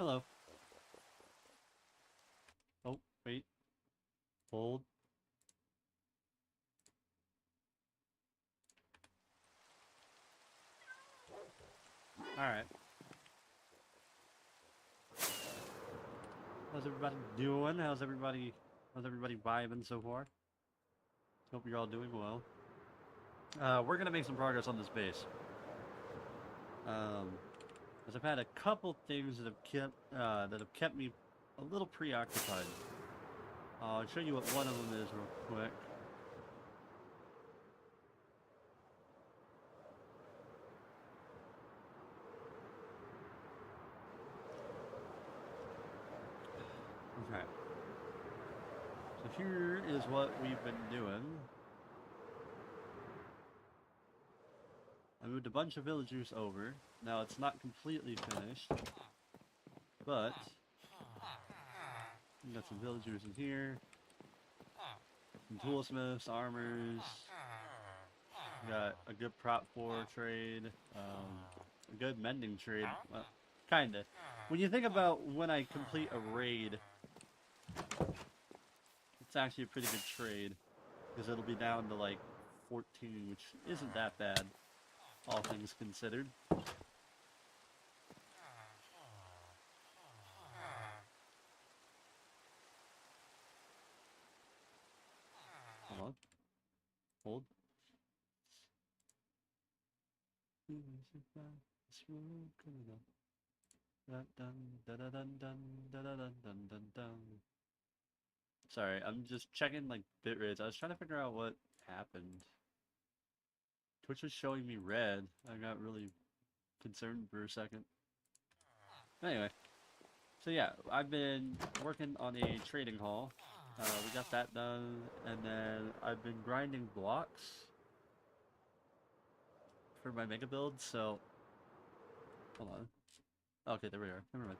Hello. Oh, wait. Hold. Alright. How's everybody doing? How's everybody vibing so far? Hope you're all doing well. We're gonna make some progress on this base. Um, because I've had a couple things that have kept me a little preoccupied. I'll show you what one of them is real quick. Okay. So here is what we've been doing. I moved a bunch of villagers over. Now it's not completely finished, but we got some villagers in here, some toolsmiths, armors. Got a good prop 4 trade, a good mending trade. Well, kinda. When you think about when I complete a raid, it's actually a pretty good trade because it'll be down to like 14, which isn't that bad, all things considered. Hold on. Hold. Sorry, I'm just checking like bit rates. I was trying to figure out what happened. Twitch was showing me red. I got really concerned for a second. Anyway, so yeah, I've been working on a trading hall. We got that done, and then I've been grinding blocks for my mega build. So hold on. Okay, there we are. Never mind.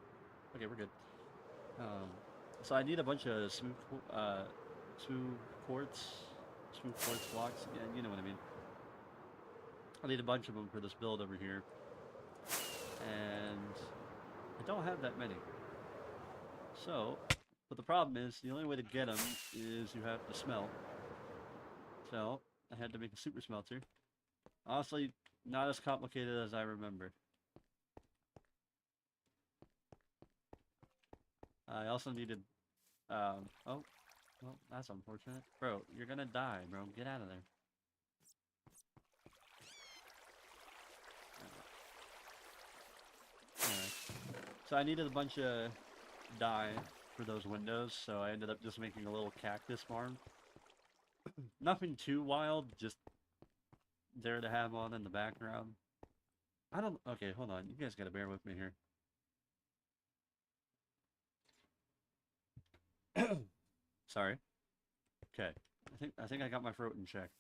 Okay, we're good. Um, so I need a bunch of smooth quartz, smooth quartz blocks. Yeah, you know what I mean. I need a bunch of them for this build over here, and I don't have that many. So, but the problem is the only way to get them is you have to smelt. So I had to make a super smelter. Honestly, not as complicated as I remember. I also needed, oh, well, that's unfortunate. Bro, you're gonna die, bro. Get out of there. Anyway. So I needed a bunch of dye for those windows, so I ended up just making a little cactus farm. Nothing too wild, just there to have on in the background. I don't, okay, hold on. You guys gotta bear with me here. Sorry. Okay. I think I got my throat in check.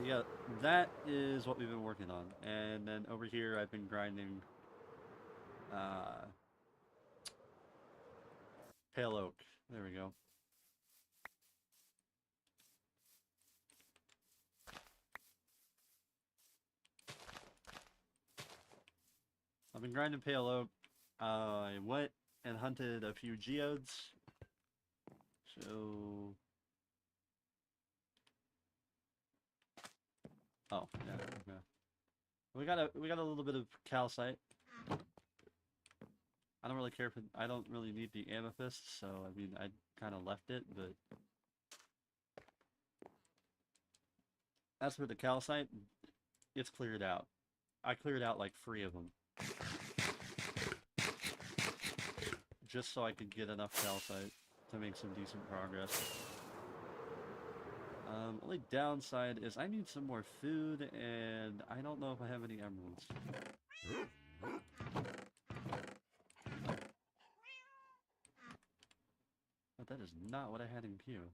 Yeah, that is what we've been working on. And then over here I've been grinding uh pale oak. There we go. I've been grinding pale oak. I went and hunted a few geodes. So oh, yeah, okay. We got a little bit of calcite. I don't really care for I don't really need the amethyst, so I mean I kind of left it, but as for the calcite, it's cleared out. I cleared out like 3 of them just so I could get enough calcite to make some decent progress. Only downside is I need some more food, and I don't know if I have any emeralds. But that is not what I had in queue.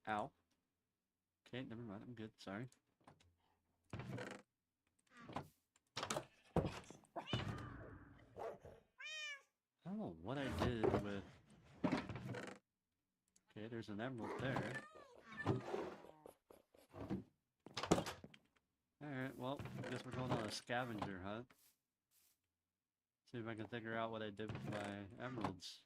Ow. Okay, never mind. I'm good. Sorry. I don't know what I did with... Okay, there's an emerald there. Alright, well, I guess we're going on a scavenger hunt. See if I can figure out what I did with my emeralds.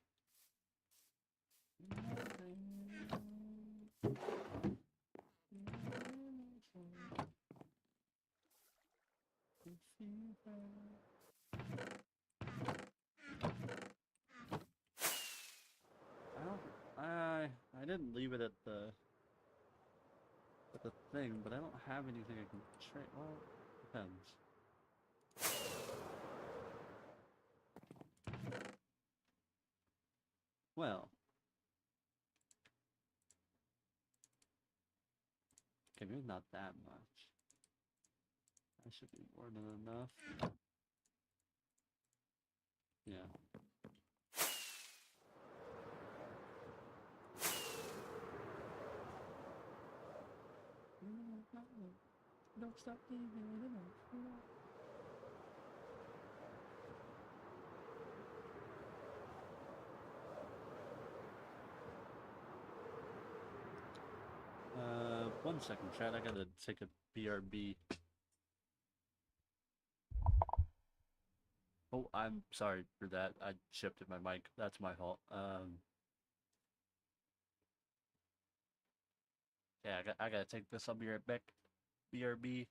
I didn't leave it at the thing, but I don't have anything I can trade. Well, depends. Well. Okay, maybe not that much. That should be more than enough. Yeah. Don't stop leaving. One second, chat. I gotta take a BRB. Oh, I'm sorry for that. I shifted my mic. That's my fault. Yeah, I gotta take this. I'll be right back. BRB.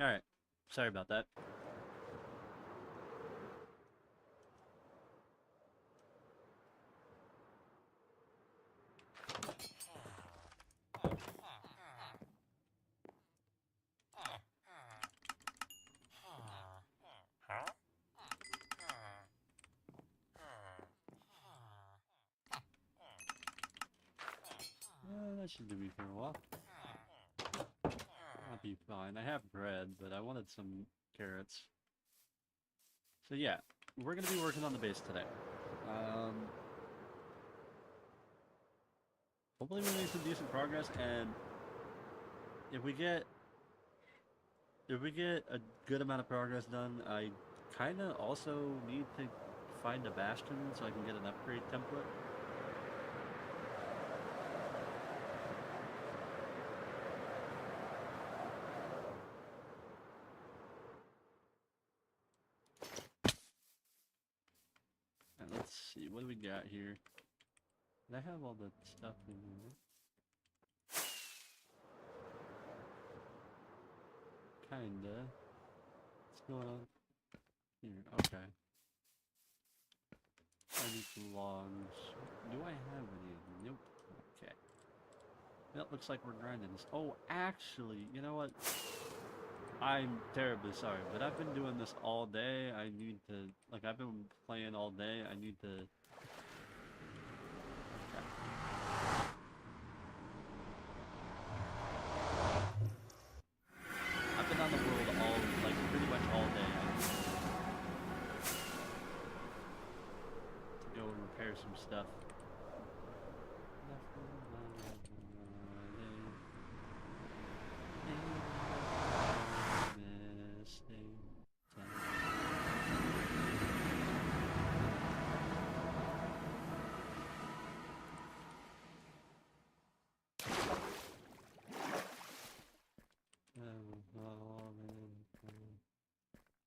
Alright. Sorry about that. That should do me for a while. I'll be fine. I have bread, but I wanted some carrots. So yeah, we're gonna be working on the base today. Hopefully we make some decent progress, and if we get a good amount of progress done, I kind of also need to find a bastion so I can get an upgrade template. And let's see, what do we got here? Did I have all the stuff in here? Kinda. What's going on here? Okay. I need some logs. Do I have any? Nope. Okay. That looks like we're grinding this. Oh, actually, you know what? I'm terribly sorry, but I've been doing this all day. I need to, like, I've been playing all day. I need to. Okay. I've been on the world all, like, pretty much all day. I need to go and repair some stuff.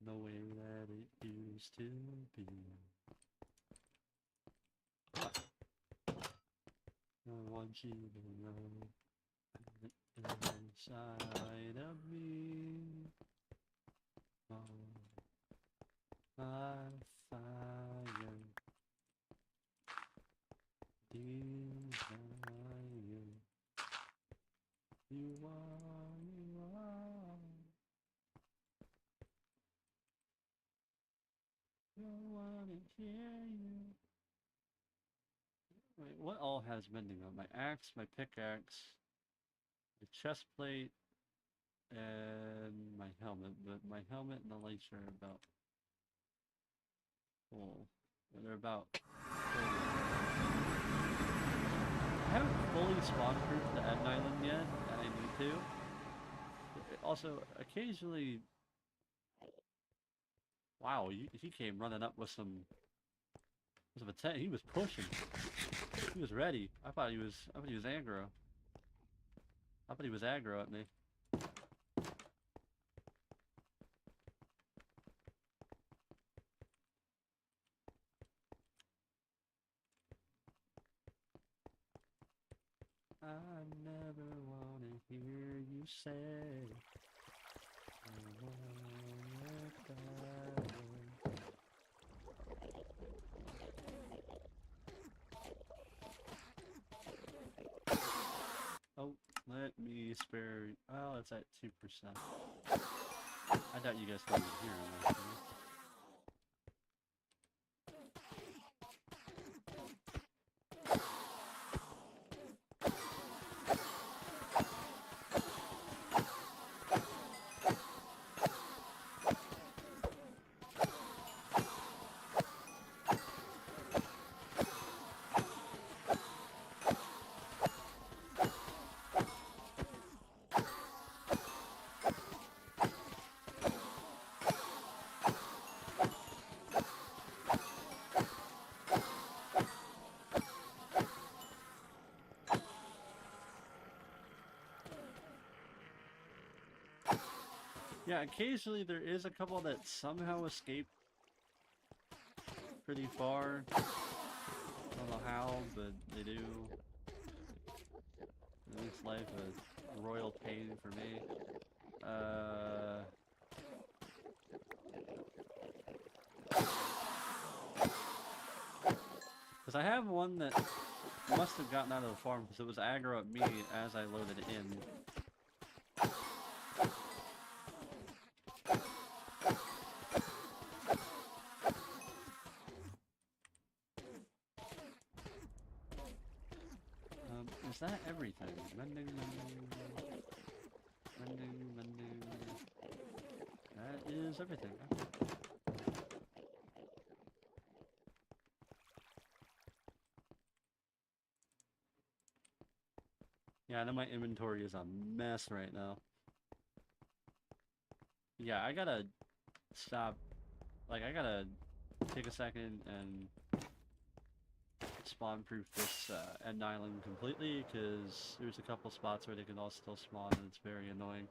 The way that it used to be. I want you to know inside of me. Oh, my fire, desire. You are, you are. No one to hear you. Wait, what all has mending on? My axe, my pickaxe, the chest plate, and my helmet. But my helmet and the lights are about full. They're about full. I haven't fully spawn-proofed the End Island yet, and I need to. Also, occasionally... Wow, he came running up with some attack. He was pushing. He was ready. I thought he was aggro. I thought he was aggro at me. I never wanna hear you say I want it that way. Oh, let me spare. Oh, it's at 2%. I doubt you guys can even hear him actually. Yeah, occasionally there is a couple that somehow escape pretty far. I don't know how, but they do. It makes life a royal pain for me. Because I have one that must have gotten out of the farm because it was aggro at me as I loaded it in. Is that everything? Mending, mending, mending, mending. That is everything. Okay. Yeah, I know my inventory is a mess right now. Yeah, I gotta stop. Like, I gotta take a second and spawn-proof this end island completely, because there's a couple spots where they can all still spawn, and it's very annoying.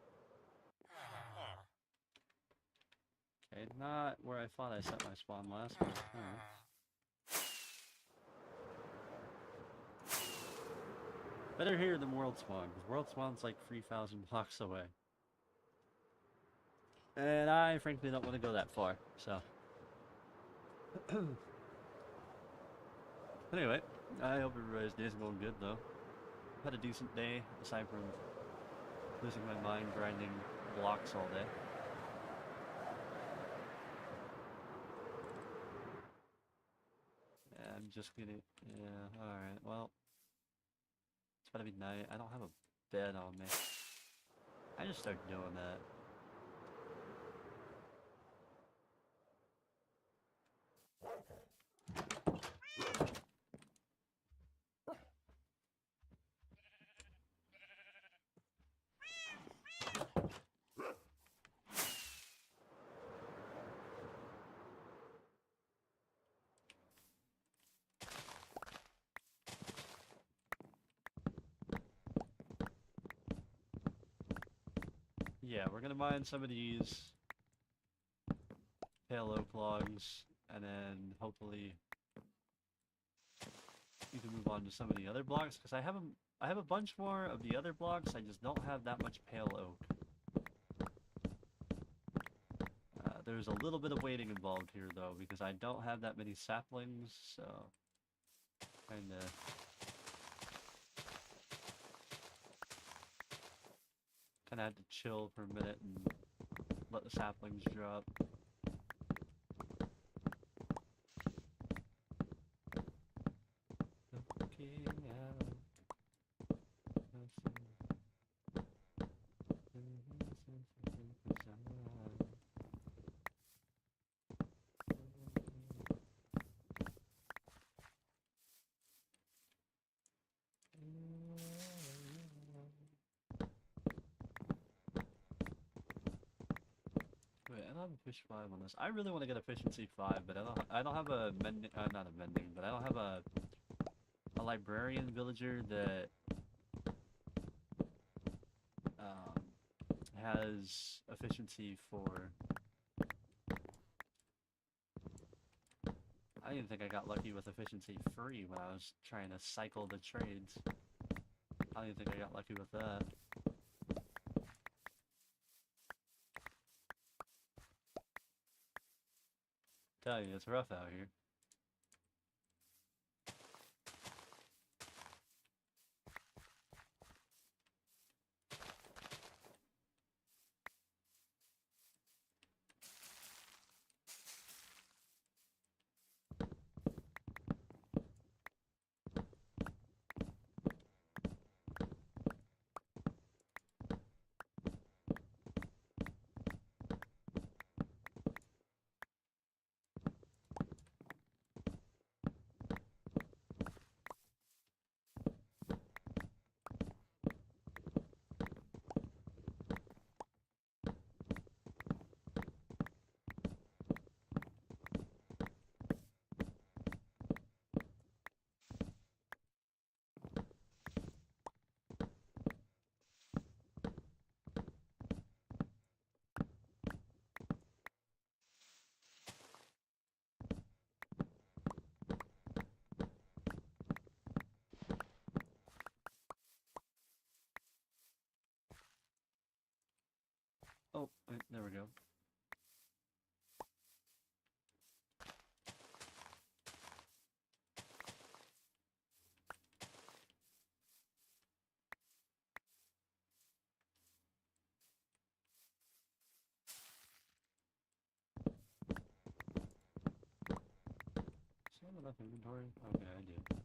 Okay, not where I thought I set my spawn last, but alright. Better here than World Spawn, because World Spawn's like 3,000 blocks away. And I frankly don't want to go that far, so. Anyway, I hope everybody's day's going good though. Had a decent day, aside from losing my mind grinding blocks all day. Yeah, I'm just gonna, yeah, alright, well. It's about to be night, I don't have a bed on me. I just start doing that. Yeah, we're gonna mine some of these pale oak logs, and then hopefully you can move on to some of the other blocks, because I have a bunch more of the other blocks, I just don't have that much pale oak. There's a little bit of waiting involved here though, because I don't have that many saplings, so kinda had to chill for a minute and let the saplings drop. Looking out. Wait, I don't have efficiency 5 on this. I really want to get efficiency 5, but I don't have a mending, not a mending, but I don't have a librarian villager that has efficiency 4. I didn't think I got lucky with efficiency 3 when I was trying to cycle the trades. I don't even think I got lucky with that. Tell you, it's rough out here. have enough inventory? Okay, I do.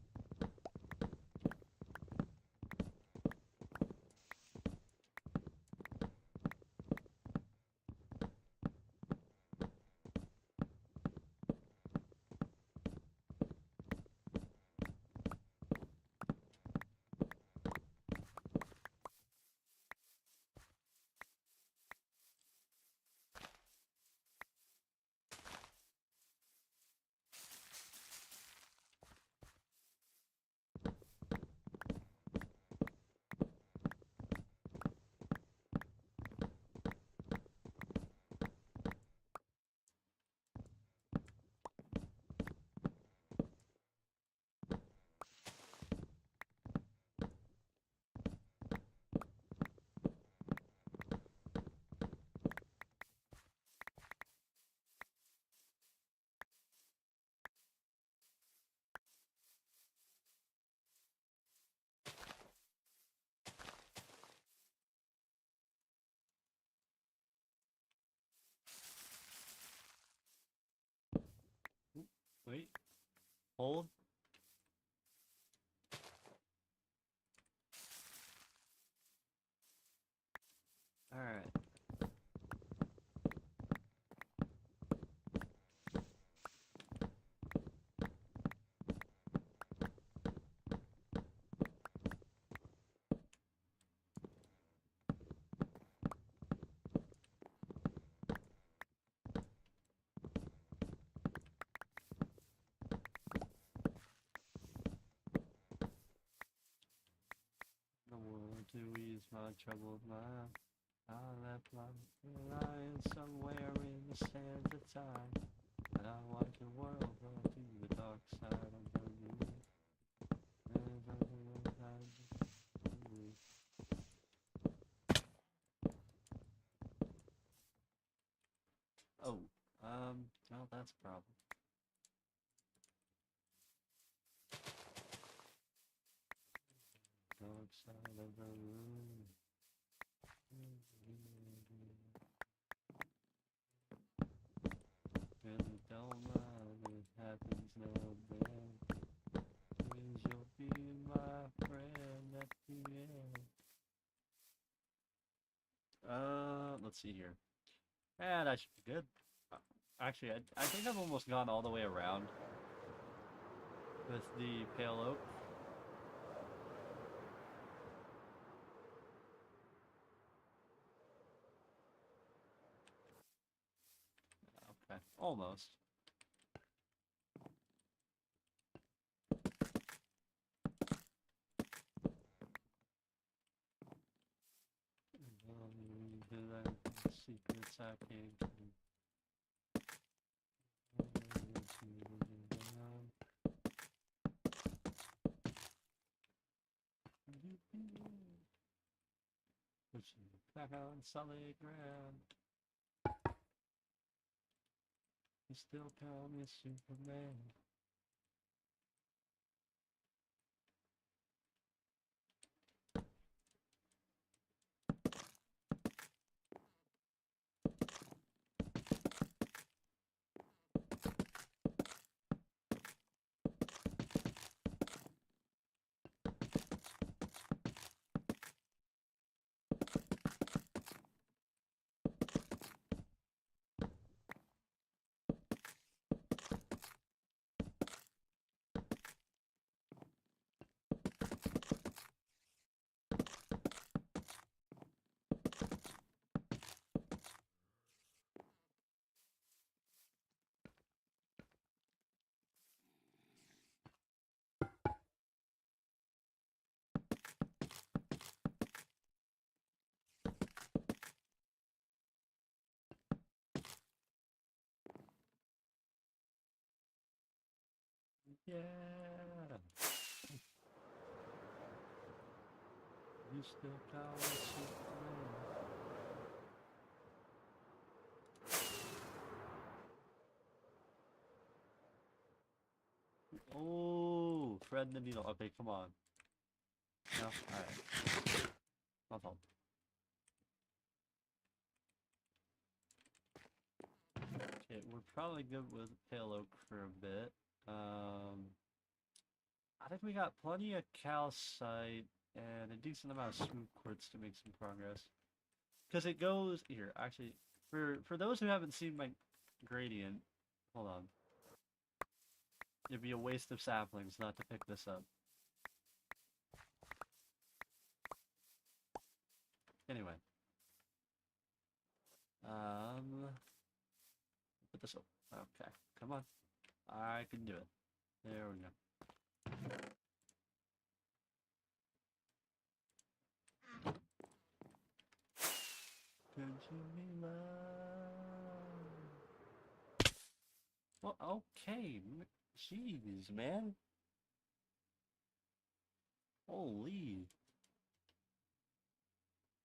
Wait. Hold. Alright. The world to ease my troubled mind. I left my lying somewhere in the sands of time. And I watch the world go to the dark side of the moon. There's nothing inside the moon. Oh, well, that's a problem. Dark side of the moon. Really don't mind, it happens now and then. Cause you'll be my friend at the end. Let's see here. Yeah, that should be good. Actually, I think I've almost gone all the way around with the pale oak. Okay, almost. Secrets I came to. Pushing back on solid ground. You still call me Superman. Yeah. You still call me Superman. Oh, thread the needle. Okay, come on. No, alright. My fault. Okay, we're probably good with pale oak for a bit. I think we got plenty of calcite and a decent amount of smooth quartz to make some progress. Because it goes here, actually, for those who haven't seen my gradient, hold on. It'd be a waste of saplings not to pick this up. Anyway. Put this up. Okay, come on. I can do it. There we go. Could you be loved? Well, okay. Jeez, man. Holy.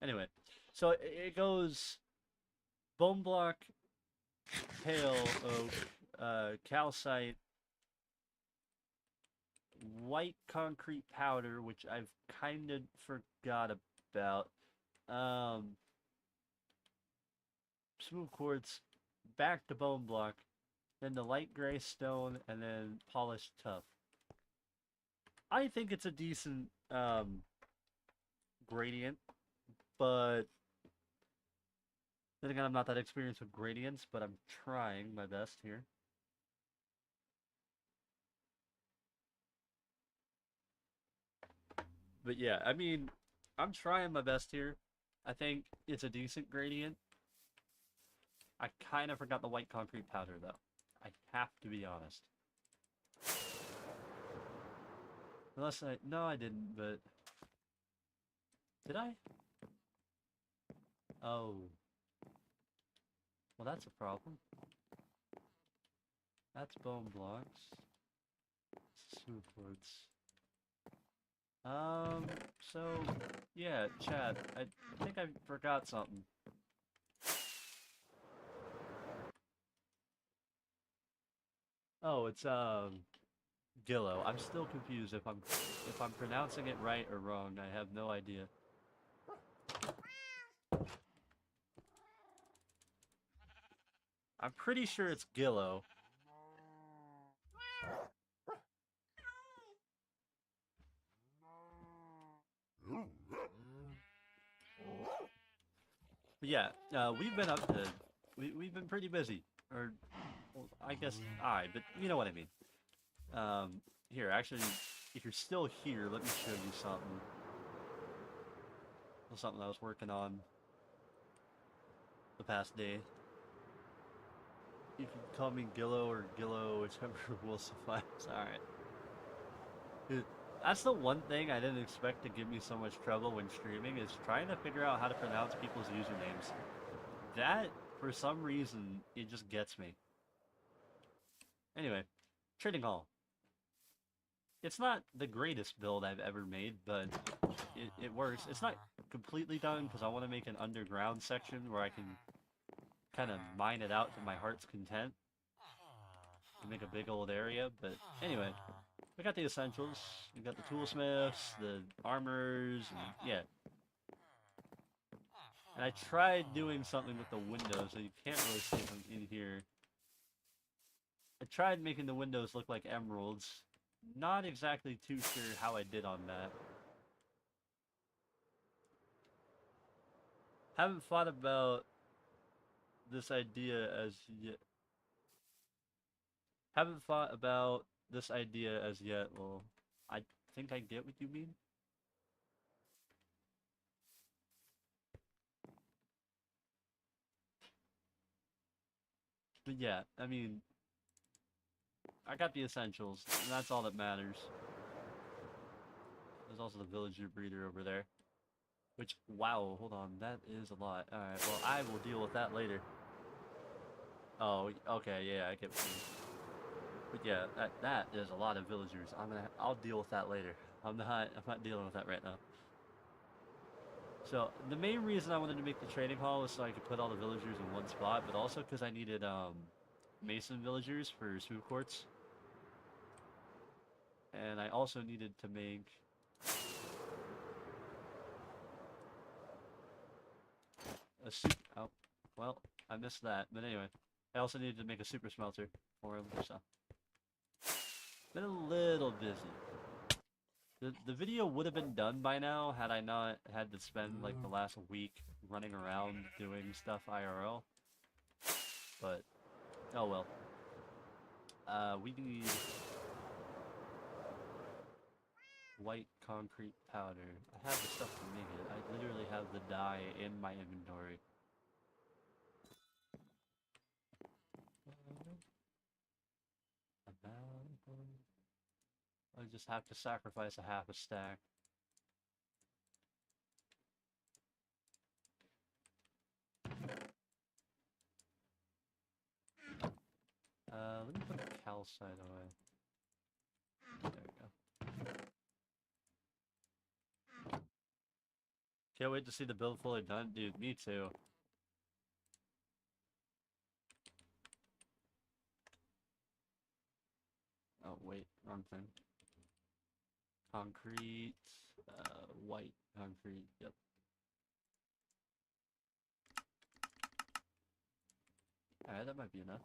Anyway, so it goes bone block, pale oak, calcite, white concrete powder, which I've kind of forgot about, smooth quartz, back to bone block, then the light gray stone, and then polished tuff. I think it's a decent gradient, but then again, I'm not that experienced with gradients, but I'm trying my best here. But yeah, I mean, I'm trying my best here. I think it's a decent gradient. I kind of forgot the white concrete powder, though. I have to be honest. Unless I... No, I didn't, but... Did I? Oh. Well, that's a problem. That's bone blocks. Smooth quartz. So... Yeah, chat. I think I forgot something. Oh, it's, Gillo. I'm still confused if I'm pronouncing it right or wrong. I have no idea. I'm pretty sure it's Gillo. But yeah, we've been up to... We've been pretty busy. Or, well, I guess but you know what I mean. Here, actually, if you're still here, let me show you something. Something I was working on the past day. You can call me Gillo or Gillo, whichever will suffice. Alright. That's the one thing I didn't expect to give me so much trouble when streaming, is trying to figure out how to pronounce people's usernames. That, for some reason, it just gets me. Anyway, Trading Hall. It's not the greatest build I've ever made, but it works. It's not completely done, because I want to make an underground section where I can kind of mine it out to my heart's content. And make a big old area, but anyway. We got the essentials. We got the toolsmiths, the armors, and yeah. And I tried doing something with the windows, so you can't really see them in here. I tried making the windows look like emeralds. Not exactly too sure how I did on that. Haven't thought about this idea as yet. Haven't thought about this idea as yet. Well, I think I get what you mean. But yeah, I mean, I got the essentials, and that's all that matters. There's also the villager breeder over there. Which, wow, hold on, that is a lot. Alright, well, I will deal with that later. Oh, okay, yeah, I get what you mean. But yeah, that is a lot of villagers. I'll deal with that later. I'm not dealing with that right now. So, the main reason I wanted to make the trading hall was so I could put all the villagers in one spot, but also because I needed, mason villagers for smooth quartz. And I also needed to make... Oh, well, I missed that. But anyway, I also needed to make a super smelter for him, so... Been a little busy. The video would have been done by now had I not had to spend like the last week running around doing stuff IRL. But oh well. We need white concrete powder. I have the stuff to make it. I literally have the dye in my inventory. I just have to sacrifice a half a stack. Let me put the calcite away. There we go. Can't wait to see the build fully done, dude. Me too. Oh wait, wrong thing. Concrete, white concrete. Yep. Alright, that might be enough.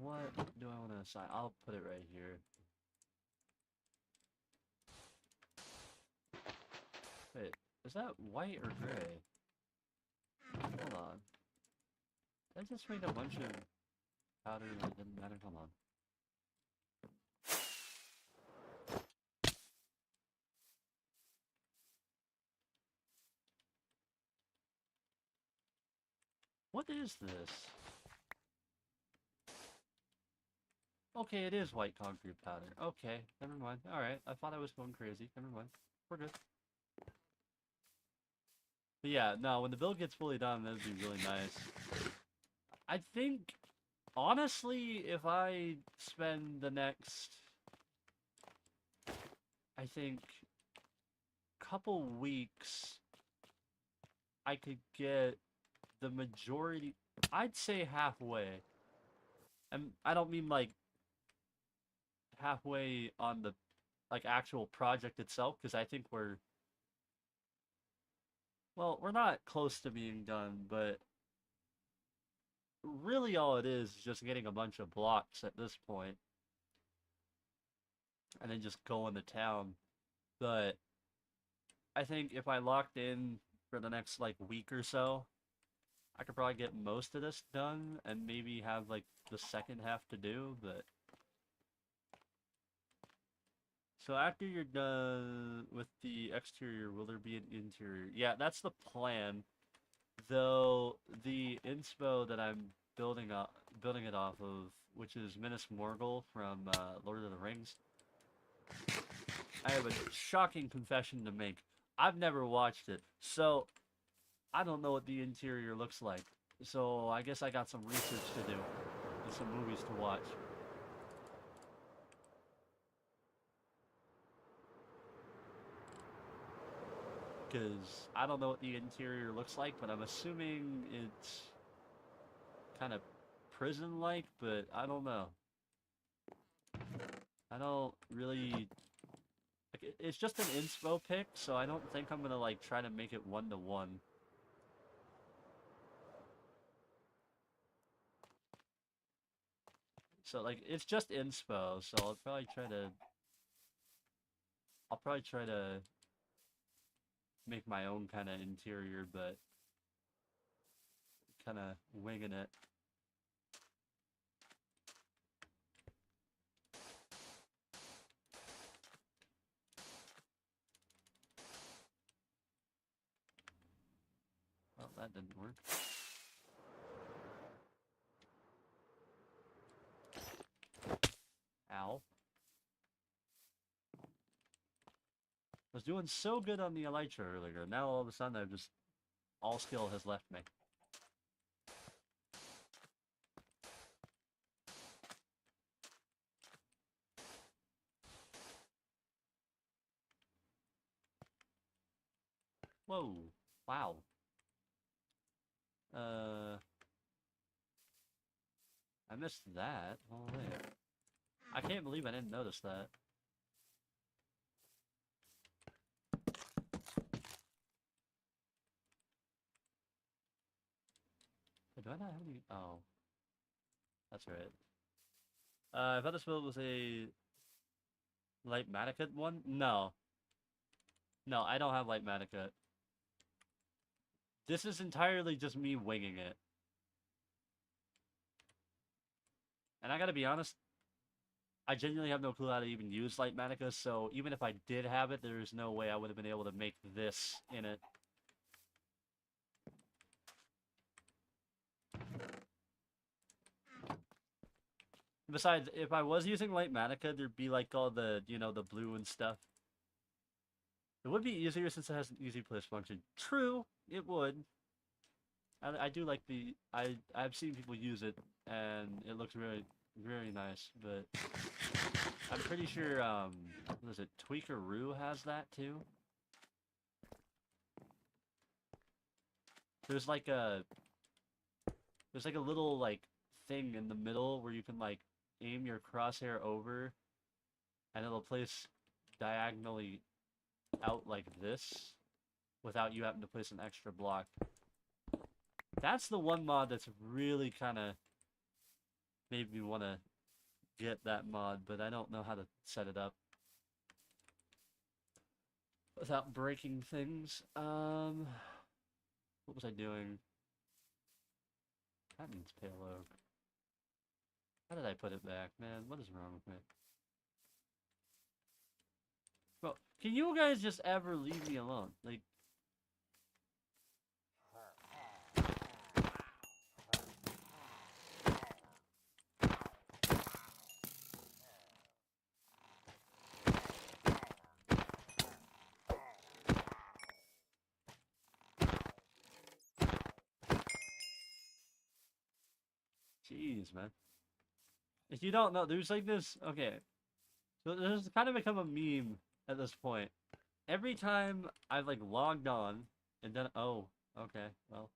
What do I want to assign? I'll put it right here. Wait, is that white or gray? Hold on. I just made a bunch of powder that didn't matter. Hold on. What is this? Okay, it is white concrete powder. Okay, never mind. Alright, I thought I was going crazy. Never mind. We're good. But yeah, no, when the build gets fully done, that'd be really nice. I think, honestly, if I spend the next, I think, couple weeks, I could get the majority, I'd say halfway. And I don't mean like halfway on the like actual project itself, because I think we're not close to being done, but really all it is just getting a bunch of blocks at this point and then just going to town. But I think if I locked in for the next like week or so, I could probably get most of this done and maybe have like the second half to do. But so after you're done with the exterior, will there be an interior? Yeah, that's the plan. Though the inspo that I'm building it off of, which is Minas Morgul from Lord of the Rings, I have a shocking confession to make. I've never watched it, so I don't know what the interior looks like. So I guess I got some research to do and some movies to watch. Because I don't know what the interior looks like, but I'm assuming it's kind of prison-like, but I don't know. I don't really... Like, it's just an inspo pic, so I don't think I'm gonna like try to make it one-to-one. So like, it's just inspo, so I'll probably try to make my own kind of interior, but kind of winging it. Well, that didn't work. Ow. I was doing so good on the Elytra earlier, now all of a sudden I've just... all skill has left me. Whoa. Wow. I missed that. Oh, wait. I can't believe I didn't notice that. do I not have any? Oh, that's right. I thought this build was a Light Manicut one? No. No, I don't have Light Manicut. This is entirely just me winging it. And I gotta be honest, I genuinely have no clue how to even use Light Manica, so even if I did have it, there's no way I would have been able to make this in it. Besides, if I was using Light Manica, there'd be like all the, you know, the blue and stuff. It would be easier since it has an easy place function. True, it would. I do like the... I've seen people use it, and it looks very, very nice, but... I'm pretty sure, what is it, Tweakeroo has that too? There's like a... There's like a little, like, thing in the middle where you can, like, aim your crosshair over, and it'll place diagonally out like this, without you having to place an extra block. That's the one mod that's really kind of made me want to get that mod, but I don't know how to set it up without breaking things. What was I doing? That means Pale Oak. How did I put it back, man? What is wrong with me? Bro, can you guys just ever leave me alone? Like... Jeez, man. If you don't know, there's like this... Okay. So this has kind of become a meme at this point. Every time I've like logged on, and then... Oh, okay, well...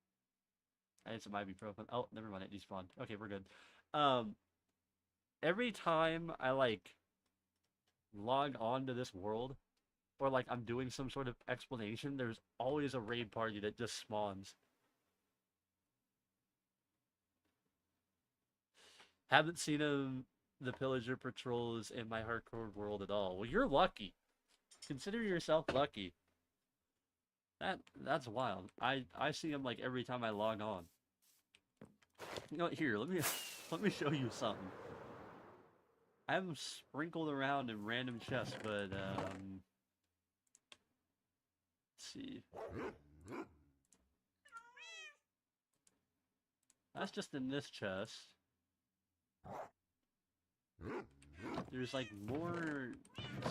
I need some ibuprofen. Oh, never mind, it despawned. Okay, we're good. Every time I like log on to this world, or like I'm doing some sort of explanation, there's always a raid party that just spawns. Haven't seen the pillager patrols in my hardcore world at all. Well, you're lucky. Consider yourself lucky. That's wild. I see them like every time I log on. You know what, here, let me show you something. I have them sprinkled around in random chests, but let's see. That's just in this chest. There's like more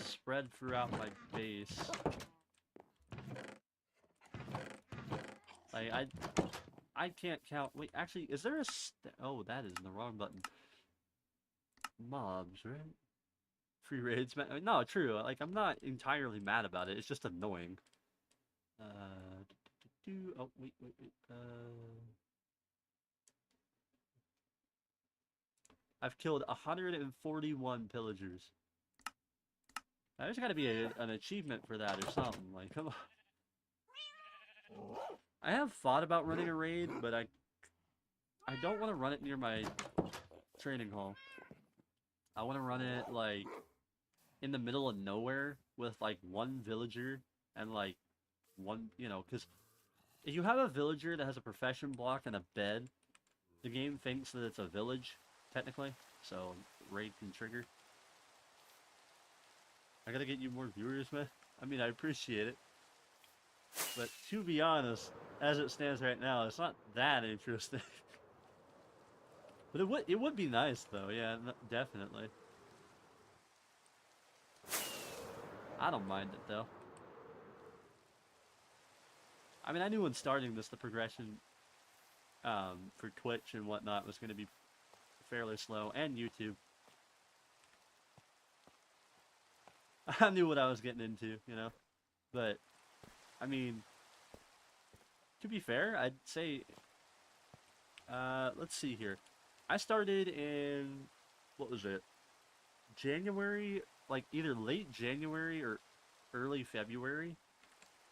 spread throughout my base. Like I can't count. Wait, actually, is there a oh, that is the wrong button. Mobs, right? Free raids, man. No, true. Like, I'm not entirely mad about it. It's just annoying. Oh, wait. I've killed 141 pillagers. There's gotta be an achievement for that or something. Like, come on. I have thought about running a raid, but I don't want to run it near my training hall. I want to run it, like, in the middle of nowhere with, like, one villager and, like, one, you know, because if you have a villager that has a profession block and a bed, the game thinks that it's a village, technically, so raid can trigger. I gotta get you more viewers, man. I mean, I appreciate it. But to be honest, as it stands right now, it's not that interesting. But it would be nice though, yeah, definitely. I don't mind it though. I mean, I knew when starting this, the progression for Twitch and whatnot was going to be fairly slow, and YouTube. I knew what I was getting into, you know? But, I mean, to be fair, I'd say, let's see here. I started in, what was it? January, like either late January or early February.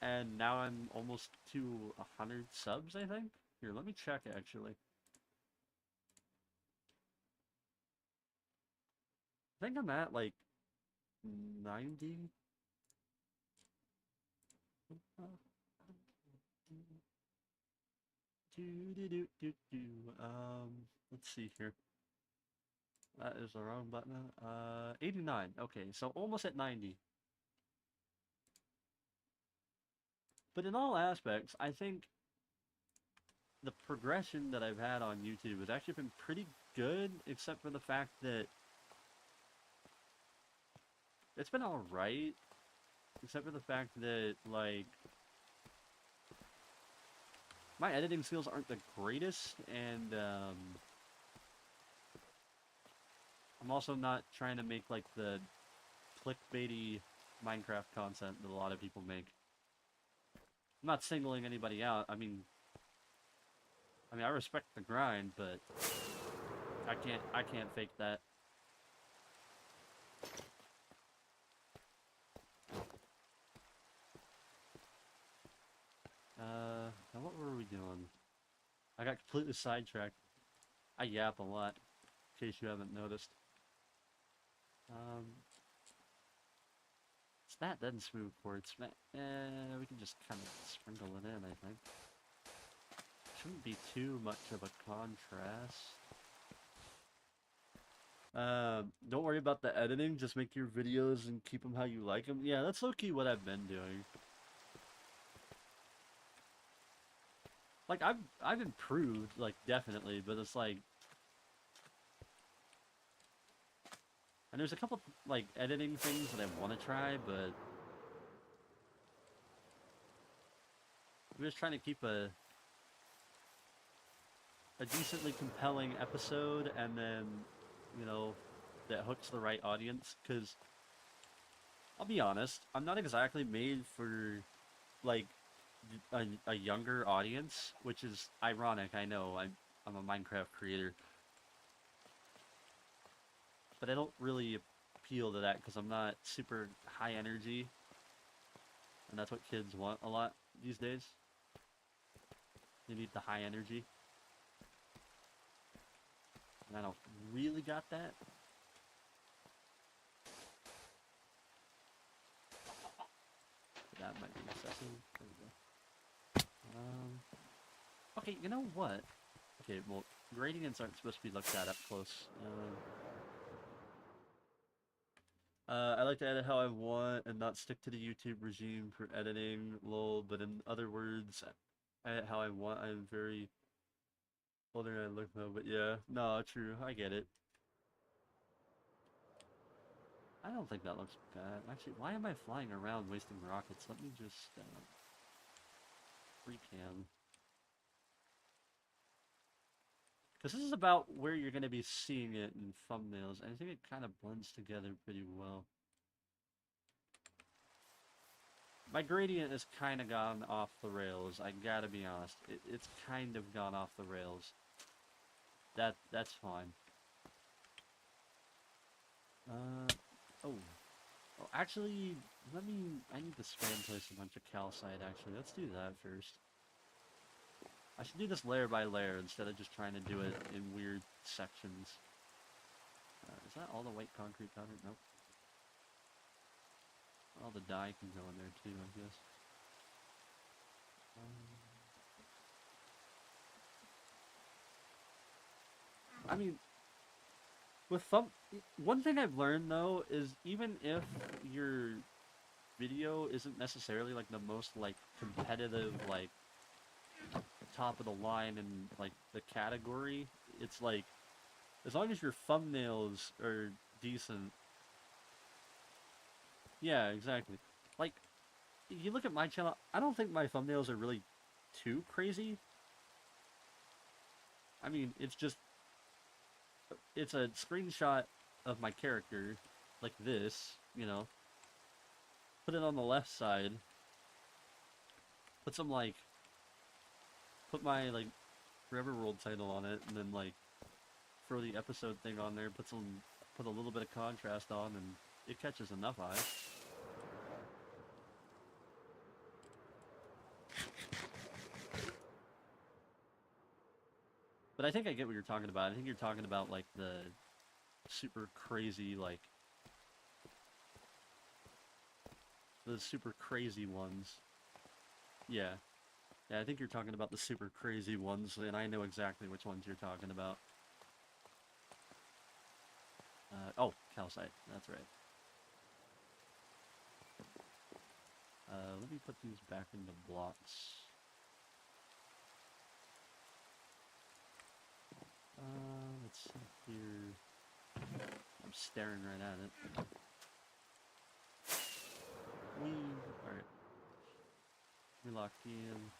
And now I'm almost to 100 subs, I think. Here, let me check, actually. I think I'm at like 90. Let's see here. That is the wrong button. 89. Okay, so almost at 90. But in all aspects, I think the progression that I've had on YouTube has actually been pretty good, except for the fact that it's been alright, except for the fact that, like, my editing skills aren't the greatest, and, I'm also not trying to make, like, the clickbaity Minecraft content that a lot of people make. I'm not singling anybody out. I mean, I respect the grind, but I can't fake that. Now what were we doing? I got completely sidetracked. I yap a lot, in case you haven't noticed. It's that then smooth quartz. We can just kind of sprinkle it in, I think. Shouldn't be too much of a contrast. Don't worry about the editing, just make your videos and keep them how you like them. Yeah, that's low-key what I've been doing. Like, I've improved, like, definitely, but it's like... And there's a couple, like, editing things that I want to try, but... I'm just trying to keep a decently compelling episode, and then, you know, that hooks the right audience, because... I'll be honest, I'm not exactly made for, like, a younger audience, which is ironic, I know, I'm a Minecraft creator. But I don't really appeal to that because I'm not super high energy. And that's what kids want a lot these days. They need the high energy. And I don't really got that. That might be excessive. There we go. Okay, you know what? Okay, well, gradients aren't supposed to be looked at up close. I like to edit how I want and not stick to the YouTube regime for editing, lol, but in other words, I edit how I want. I'm very older than I look though, but yeah. No, true, I get it. I don't think that looks bad. Actually, why am I flying around wasting rockets? Let me just, recam. Because this is about where you're going to be seeing it in thumbnails, and I think it kind of blends together pretty well. My gradient has kind of gone off the rails, I gotta be honest. It's kind of gone off the rails. That's fine. Oh. Oh, actually, I need to spam place a bunch of calcite, actually. Let's do that first. I should do this layer by layer instead of just trying to do it in weird sections. Is that all the white concrete covered? Nope. All the dye can go in there too, I guess. I mean, with one thing I've learned though is even if your video isn't necessarily like the most like competitive, like top of the line in like the category, it's like as long as your thumbnails are decent. Yeah, exactly. Like, you look at my channel, I don't think my thumbnails are really too crazy. I mean, it's a screenshot of my character, like this, you know. Put it on the left side. Put my, like, Forever World title on it, and then, like, throw the episode thing on there, put a little bit of contrast on, and it catches enough eyes. But I think I get what you're talking about. I think you're talking about, like, the super crazy, like, The super crazy ones. Yeah. Yeah, I think you're talking about the super crazy ones, and I know exactly which ones you're talking about. Oh, calcite. That's right. Let me put these back into blocks. Let's see here. I'm staring right at it. Alright. We locked in.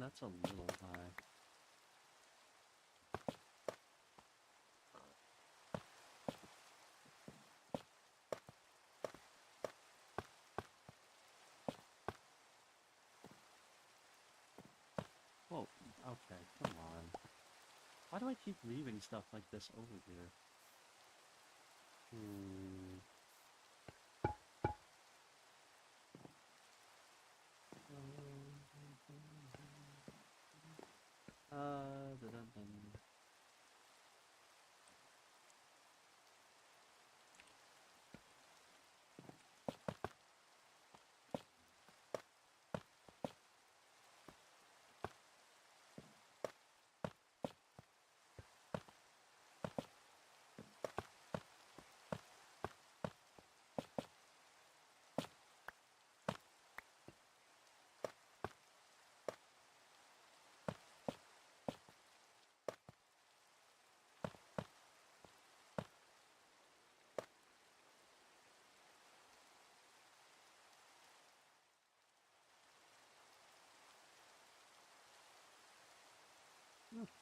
That's a little high. Whoa, okay, come on. Why do I keep leaving stuff like this over here? Dun-dun-dun.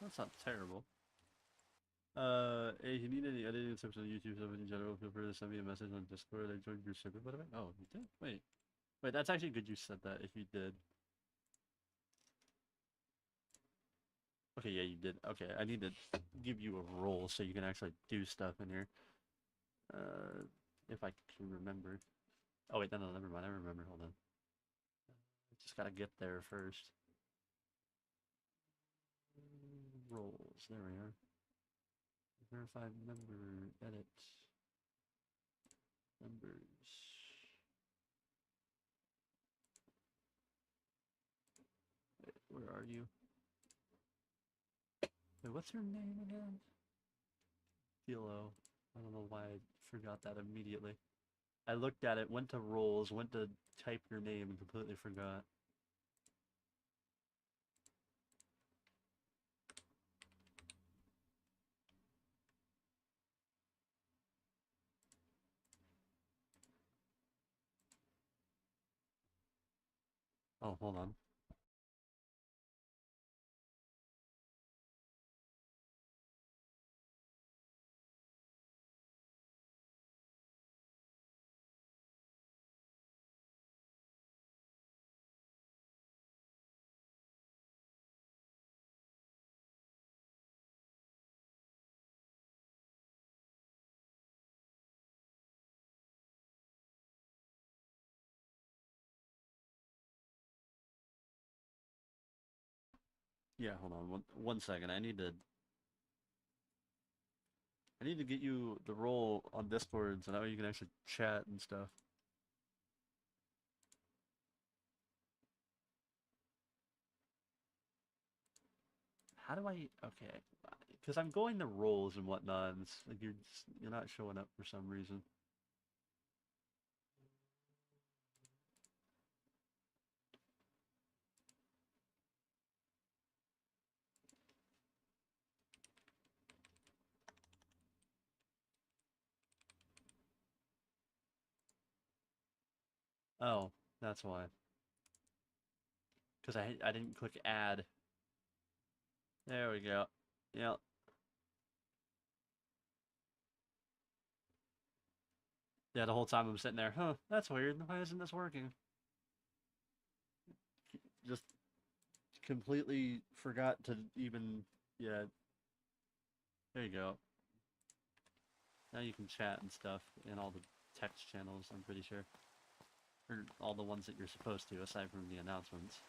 That's not terrible. Hey, if you need any editing tips on YouTube stuff in general, feel free to send me a message on Discord. I joined your server, by the way. Oh, you did? Wait, that's actually good you said that, if you did. Okay, yeah, you did. Okay, I need to give you a role so you can actually do stuff in here. If I can remember. Oh, wait, no, never mind. I remember. Hold on. I just gotta get there first. Roles. There we are. Verify member. Edit. Members. Wait, where are you? Wait, what's your name again? Philo. I don't know why I forgot that immediately. I looked at it, went to roles, went to type your name, and completely forgot. Oh, hold on. Yeah, hold on. One second. I need to get you the role on Discord so that way you can actually chat and stuff. How do I? Okay, because I'm going to roles and whatnot, and it's like you're not showing up for some reason. Oh, that's why. Because I didn't click add. There we go. Yeah. Yeah, the whole time I'm sitting there, huh, that's weird. Why isn't this working? Just completely forgot to even, yeah, there you go. Now you can chat and stuff in all the text channels, I'm pretty sure. Or all the ones that you're supposed to, aside from the announcements.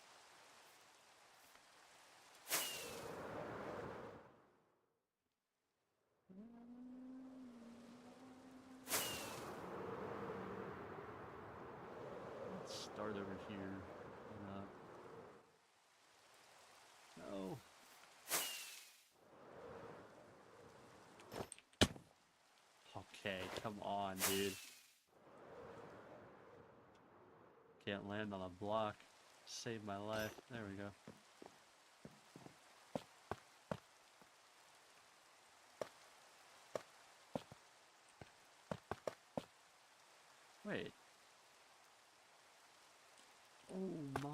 No. Okay, come on, dude. Can't land on a block. Save my life. There we go. Wait. Oh my.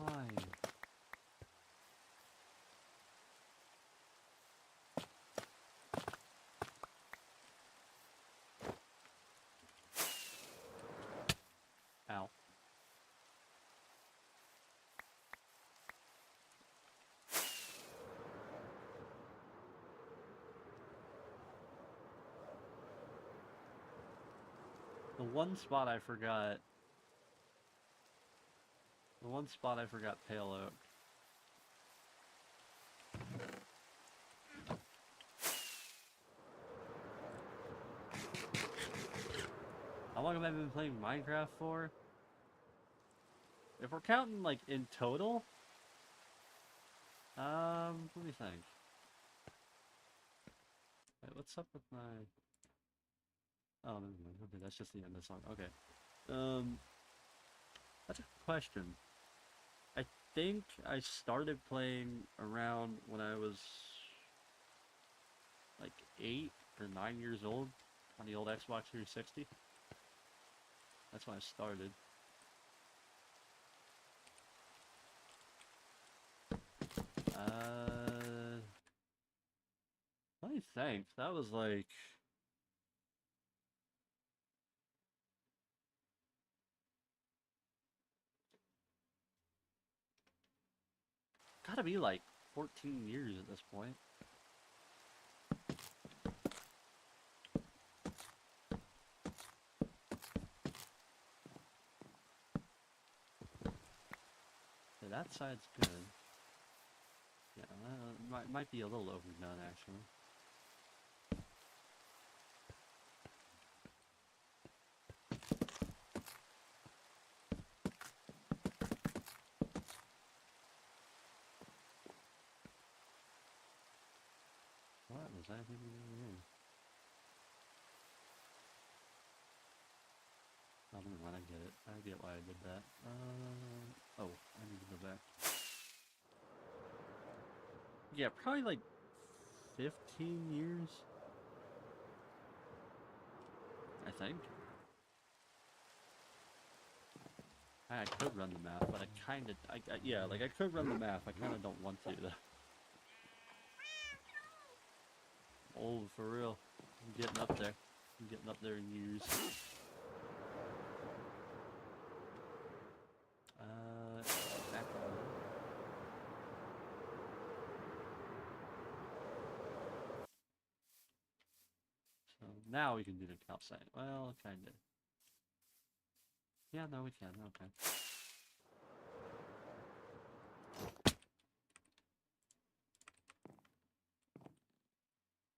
Ow. The one spot I forgot Pale Oak. How long have I been playing Minecraft for? If we're counting, like, in total? Let me think. Wait, what's up with my... Oh, no, okay, that's just the end of the song. Okay. That's a good question. I think I started playing around when I was like 8 or 9 years old on the old Xbox 360. That's when I started. Let me think. That was like... Gotta be like 14 years at this point. Yeah, that side's good. Yeah, might be a little overdone actually. What was I thinking over here? Oh, never mind, I get it. I get why I did that. Oh, I need to go back. Yeah, probably like 15 years. I think. I could run the math, but I kinda, yeah, like I could run the math, I kinda don't want to though. Oh, for real. I'm getting up there. I'm getting up there in years. Back on. So now we can do the calcite. Well, kinda. Yeah, no, we can. Okay.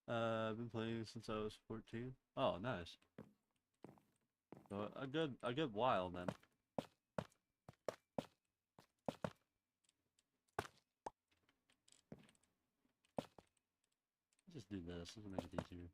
I've been playing since I was 14. Oh, nice. So a good while then. Just do this. This will make it easier.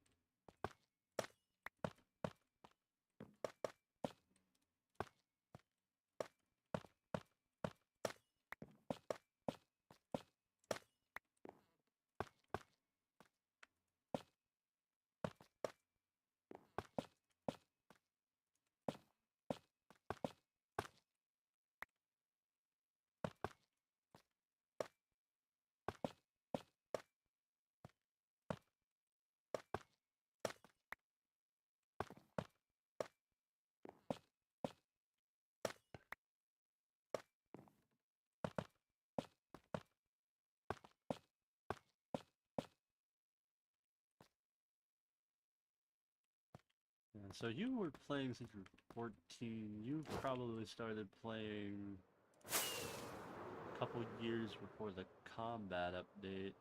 Yeah, so you were playing since you were 14. You probably started playing a couple years before the combat update.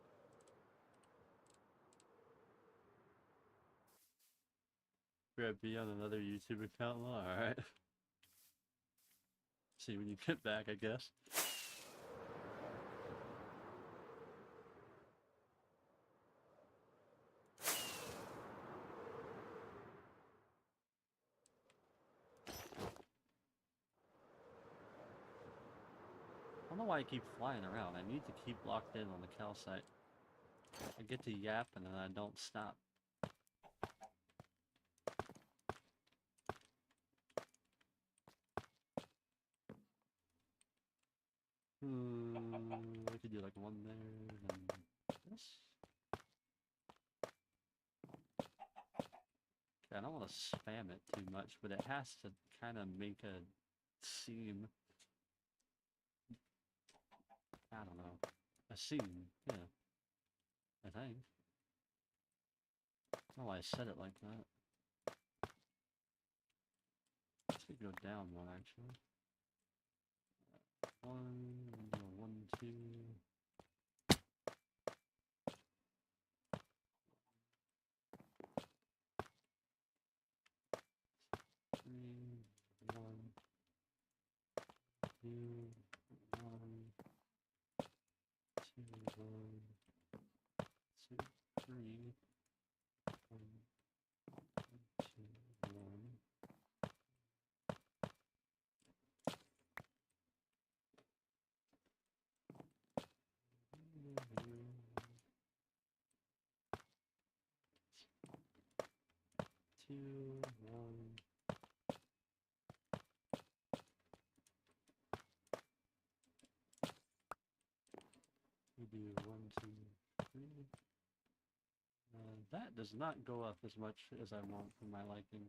You're gonna be on another YouTube account? Well, alright. See when you get back, I guess. don't know why I keep flying around. I need to keep locked in on the calcite. I get to yap and then I don't stop. I could do like one there, then this. Okay, I don't want to spam it too much, but it has to kind of make a seam. I don't know. A seam, yeah. I think. I don't know why I said it like that. Let's go down one actually. One, two. Three, one, two, one, two, one, two, three, one, two, one. Two, one. We do one, two, three. That does not go up as much as I want for my liking.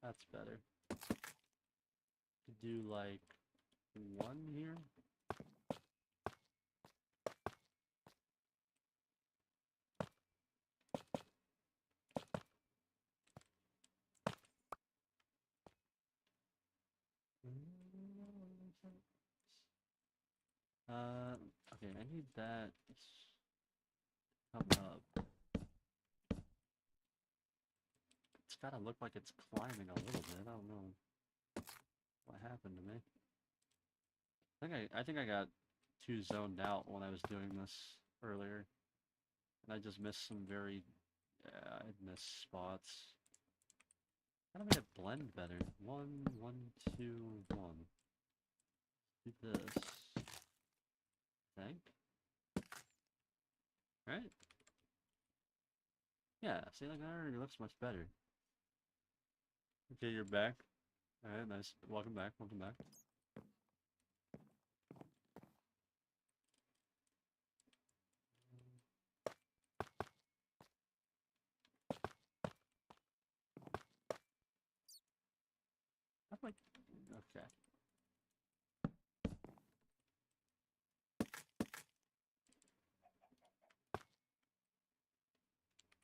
That's better. Could do like one here. Okay, I need that come up. It's gotta look like it's climbing a little bit. I don't know what happened to me. I think I got too zoned out when I was doing this earlier, and I just missed some very. I missed spots. How do I make it blend better? One, one, two, one. Do this. I think. Right? Yeah, see, like that already looks much better. Okay, you're back. Alright, nice. Welcome back, welcome back. How do I... Okay.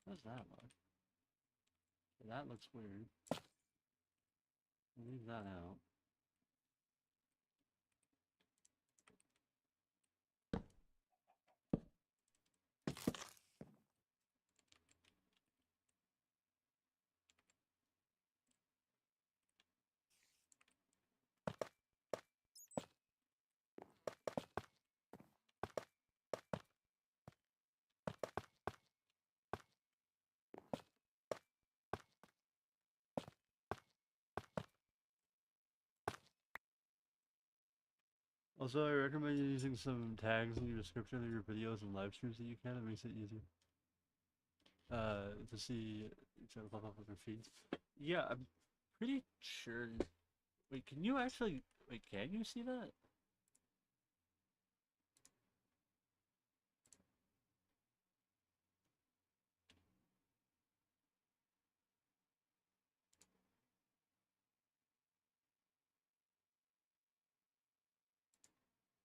How does that look? That looks weird. Leave that out. Also, I recommend using some tags in your description of your videos and live streams that you can. It makes it easier. To see each other pop up on their feeds. Yeah, I'm pretty sure. Wait, can you actually? Wait, can you see that?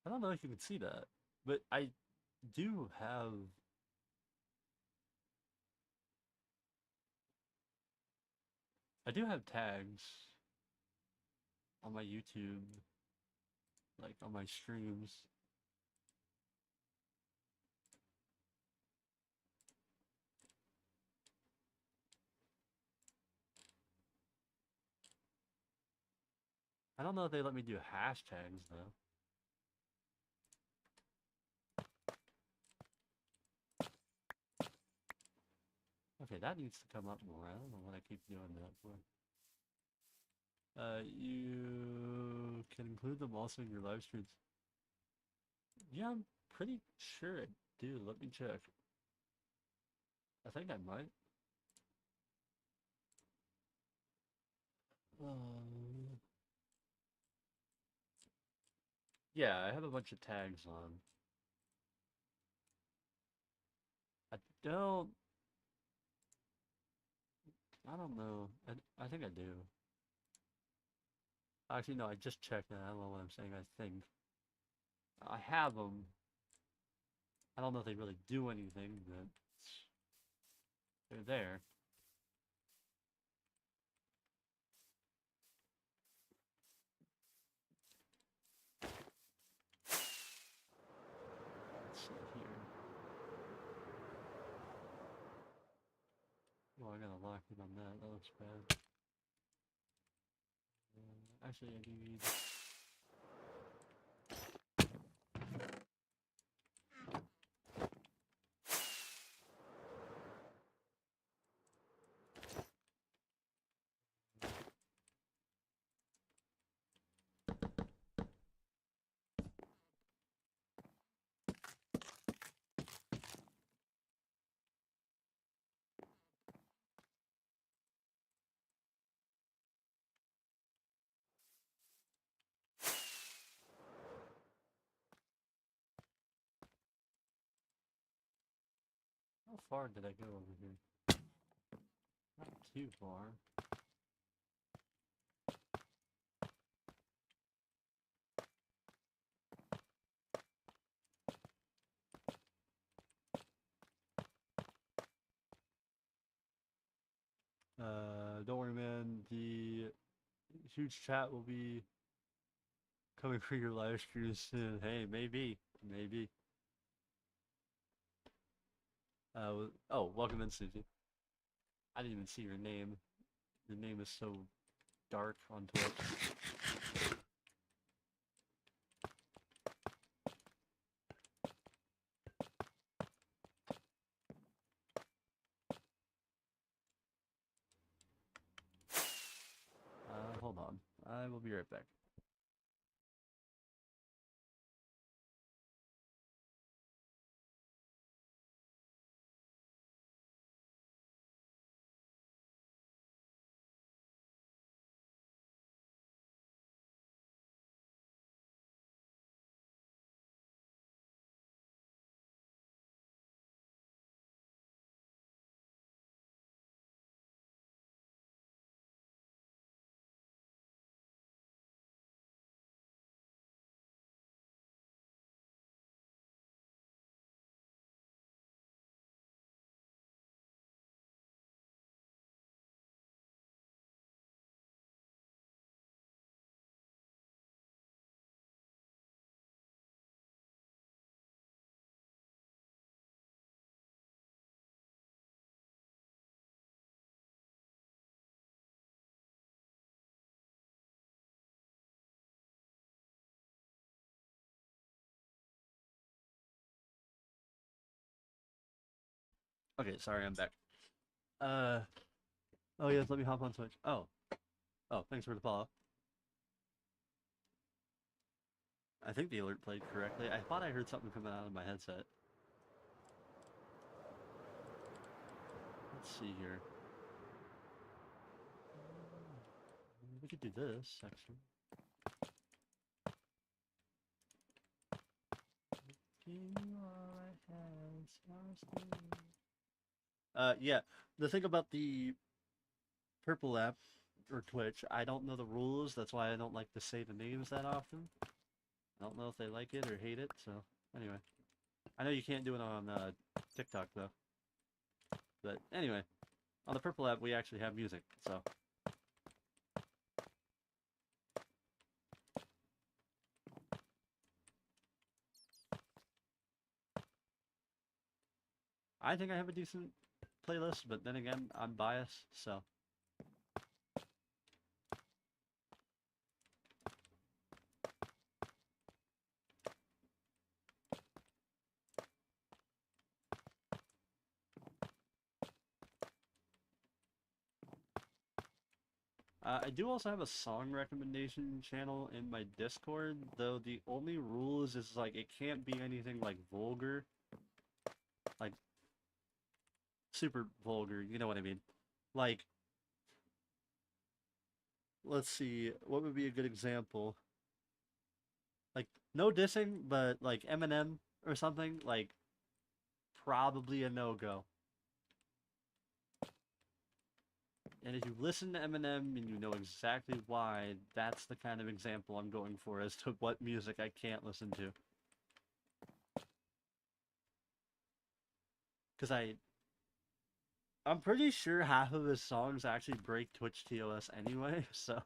I don't know if you can see that, but I do have. I do have tags on my YouTube, like on my streams. I don't know if they let me do hashtags though. Okay, that needs to come up more. I don't know what I keep doing that for. You can include them also in your live streams. Yeah, I'm pretty sure I do. Let me check. I think I might. Yeah, I have a bunch of tags on. I don't. I don't know. I think I do. Actually, no, I just checked and I don't know what I'm saying. I think I have them. I don't know if they really do anything, but they're there. Let's see here. Oh, I gotta lock in on that. That looks bad. Actually, I do need. How far did I go over here? Not too far. Don't worry, man. The huge chat will be coming for your live streams soon. Hey, maybe, maybe. Oh, welcome in, Susie. I didn't even see your name. Your name is so dark on Twitch. Hold on. I will be right back. Okay, sorry, I'm back. Oh yes, let me hop on Twitch. Oh, thanks for the follow. I think the alert played correctly. I thought I heard something coming out of my headset. Let's see here. We could do this, actually. Yeah. The thing about the Purple app or Twitch, I don't know the rules. That's why I don't like to say the names that often. I don't know if they like it or hate it. So anyway, I know you can't do it on TikTok though. But anyway, on the Purple app we actually have music. So I think I have a decent playlist, but then again, I'm biased. So I do also have a song recommendation channel in my Discord, though the only rules is like it can't be anything like vulgar, like super vulgar, you know what I mean? Like, let's see, what would be a good example? Like, no dissing, but like Eminem or something, like, probably a no-go. And if you listen to Eminem and you know exactly why, that's the kind of example I'm going for as to what music I can't listen to. Because I'm pretty sure half of his songs actually break Twitch TOS anyway, so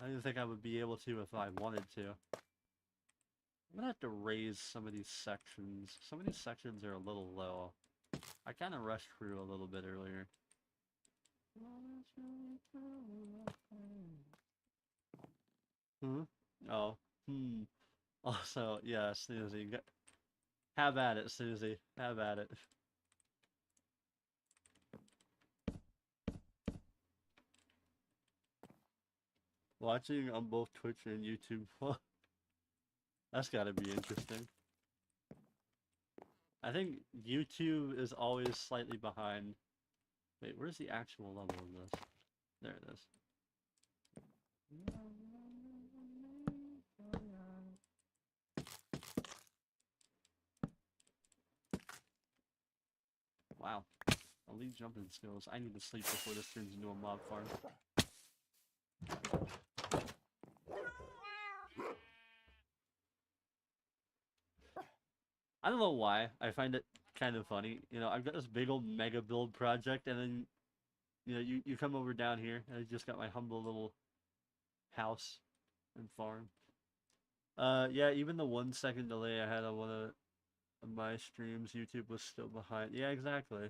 I don't think I would be able to if I wanted to. I'm gonna have to raise some of these sections. Some of these sections are a little low. I kind of rushed through a little bit earlier. Hmm? Oh. Hmm. Also, yeah, Snoozy. Have at it, Susie. Have at it. Watching on both Twitch and YouTube. That's gotta be interesting. I think YouTube is always slightly behind. Wait, where's the actual level of this? There it is. Wow. Elite jumping skills. I need to sleep before this turns into a mob farm. I don't know why. I find it kind of funny. You know, I've got this big old mega build project, and then, you know, you come over down here, and I just got my humble little house and farm. Yeah, even the 1 second delay I had on one of my streams, YouTube was still behind. Yeah, exactly.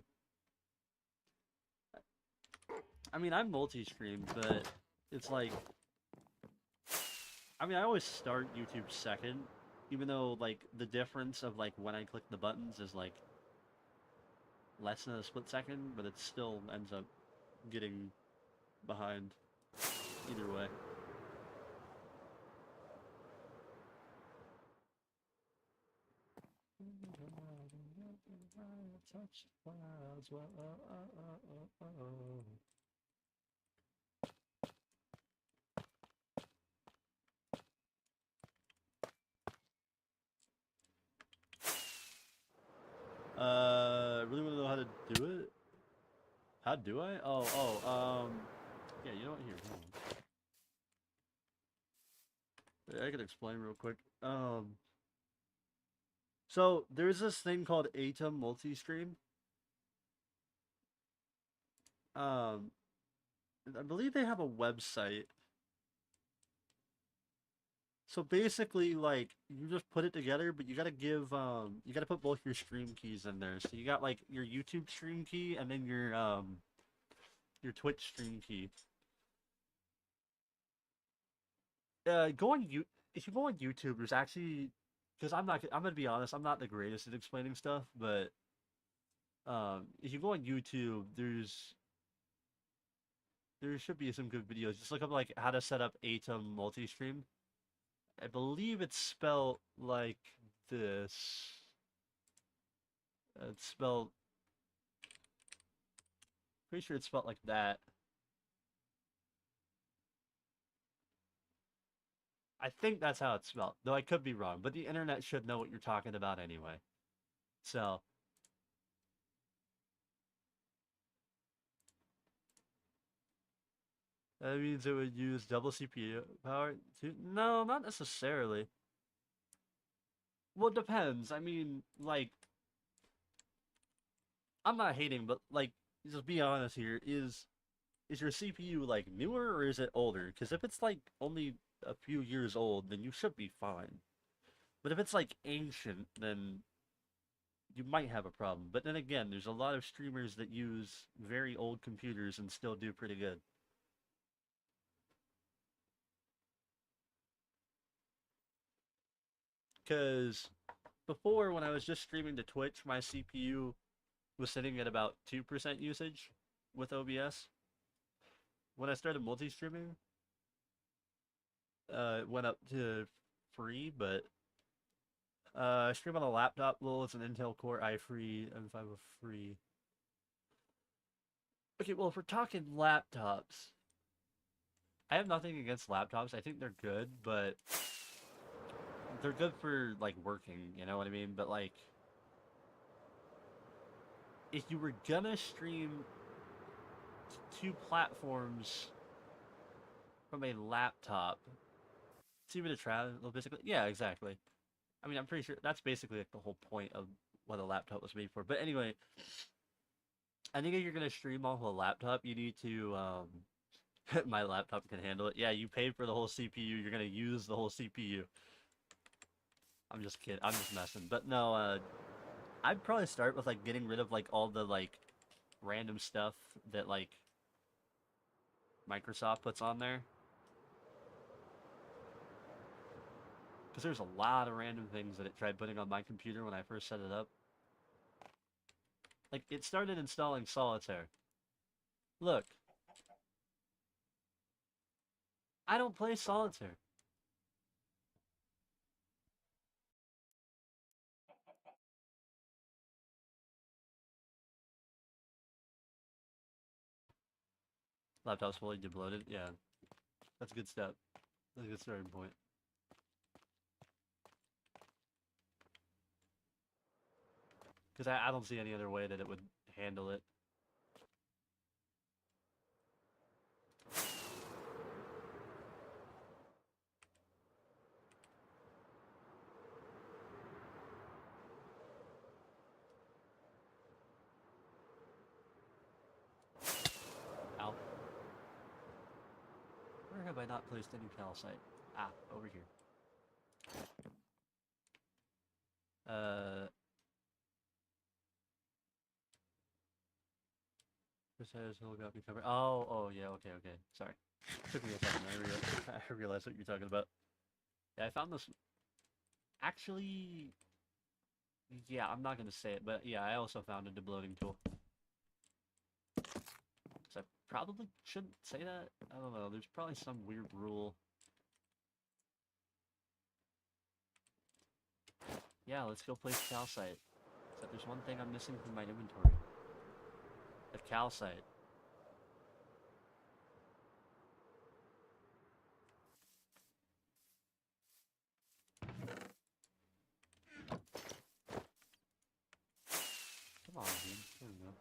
I mean, I'm multi-stream, but it's like, I mean, I always start YouTube second, even though, like, the difference of, like, when I click the buttons is, like, less than a split second, but it still ends up getting behind either way. I really want to know how to do it. How do I? Yeah, you know what? Here, hold on. I can explain real quick. So there's this thing called Atom Multistream. Um, I believe they have a website. So basically, like, you just put it together, but you gotta you gotta put both your stream keys in there. So you got, like, your YouTube stream key and then your Twitch stream key. Go on if you go on YouTube, there's actually, because I'm gonna be honest, I'm not the greatest at explaining stuff, but if you go on YouTube, there should be some good videos. Just look up like how to set up Atom Multistream. I believe it's spelled like this. It's spelled. Pretty sure it's spelled like that. I think that's how it's spelled, though I could be wrong. But the internet should know what you're talking about anyway. So that means it would use double CPU power to. No, not necessarily. Well, it depends. I mean, like, I'm not hating, but like, just be honest here. Is your CPU like newer or is it older? Because if it's like only a few years old, then you should be fine. But if it's like ancient, then you might have a problem. But then again, there's a lot of streamers that use very old computers and still do pretty good. Because before, when I was just streaming to Twitch, my CPU was sitting at about 2% usage with OBS. when I started multi-streaming, it went up to free, but I stream on a laptop. Well, it's an Intel Core i3 M5 with free. Okay, well, if we're talking laptops, I have nothing against laptops. I think they're good, but they're good for like working, you know what I mean? But like if you were gonna stream two platforms from a laptop, see what a travel basically. Yeah, exactly. I mean, I'm pretty sure that's basically like the whole point of what a laptop was made for. But anyway, I think if you're gonna stream off a laptop, you need to my laptop can handle it. Yeah, you paid for the whole CPU. You're gonna use the whole CPU. I'm just kidding. I'm just messing. But no, I'd probably start with like getting rid of like all the like random stuff that like Microsoft puts on there. Because there's a lot of random things that it tried putting on my computer when I first set it up. Like, it started installing Solitaire. Look, I don't play Solitaire. Laptop's fully debloated. Yeah, that's a good step. That's a good starting point. Because I don't see any other way that it would handle it. Ow. Where have I not placed any calcite? Ah, over here. This has all got me covered. Oh, yeah, okay. Sorry. Took me a second. I realized what you're talking about. Yeah, I found this. Actually, yeah, I'm not gonna say it, but yeah, I also found a debloating tool. So I probably shouldn't say that. I don't know. There's probably some weird rule. Yeah, let's go place calcite. Except there's one thing I'm missing from my inventory. The calcite. Come on, dude. There we go.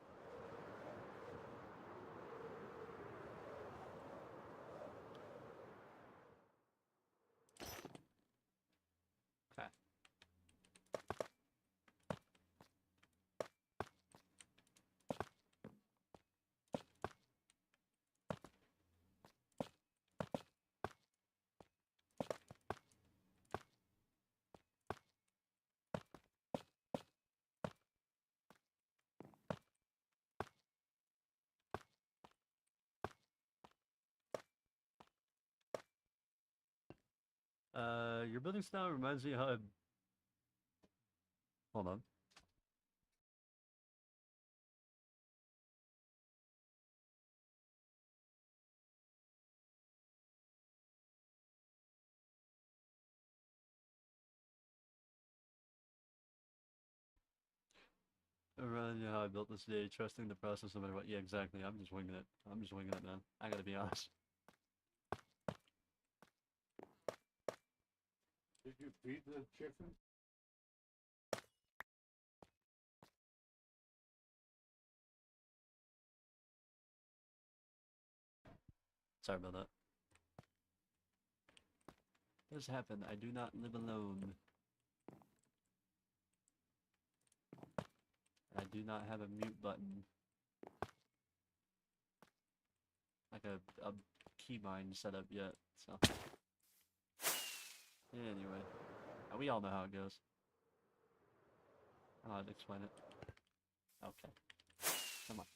Okay. Your building style reminds me how I... Hold on. It reminds me how I built this day, trusting the process no matter what. Yeah, exactly. I'm just winging it. I'm just winging it, man. I gotta be honest. Did you feed the chicken? Sorry about that. This happened. I do not live alone. I do not have a mute button. Like a keybind set up yet, so. Anyway. We all know how it goes. I don't know how to explain it. Okay. Come on.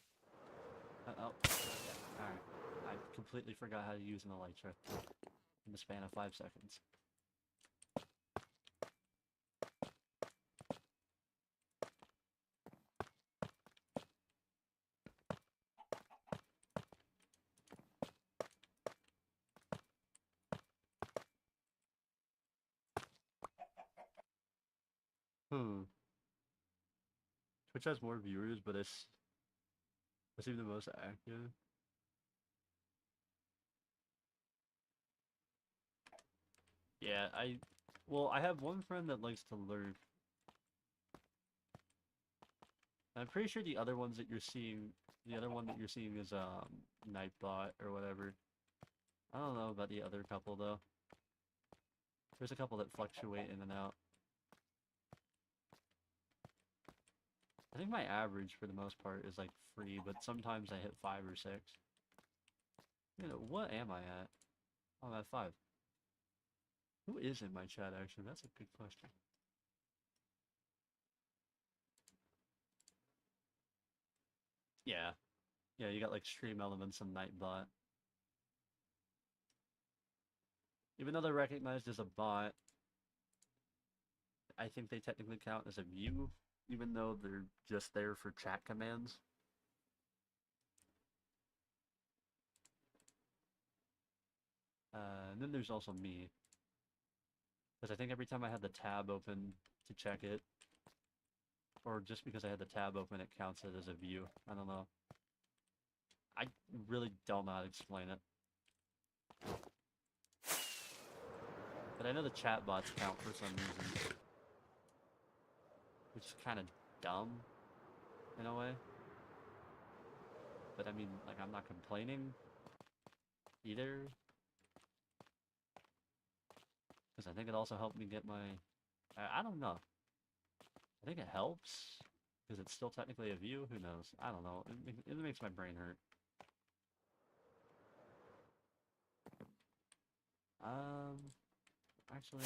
Oh, yeah. Alright. I completely forgot how to use an elytra in the span of 5 seconds. Hmm. Twitch has more viewers, but it's even the most active. Yeah, I have one friend that likes to lurk. I'm pretty sure the other ones that you're seeing, the other one that you're seeing is Nightbot or whatever. I don't know about the other couple though. There's a couple that fluctuate in and out. I think my average for the most part is like free, but sometimes I hit 5 or 6. You know, what am I at? Oh, I'm at 5. Who is in my chat actually? That's a good question. Yeah. Yeah, you got like Stream Elements and Nightbot. Even though they're recognized as a bot, I think they technically count as a view, even though they're just there for chat commands. And then there's also me. Because I think every time I had the tab open to check it, or just because I had the tab open, it counts it as a view. I don't know. I really don't know how to explain it. But I know the chat bots count for some reason. Which is kind of dumb, in a way. But I mean, like, I'm not complaining either. Because I think it also helped me get my... I don't know. I think it helps. Because it's still technically a view. Who knows? I don't know. It makes my brain hurt. Actually...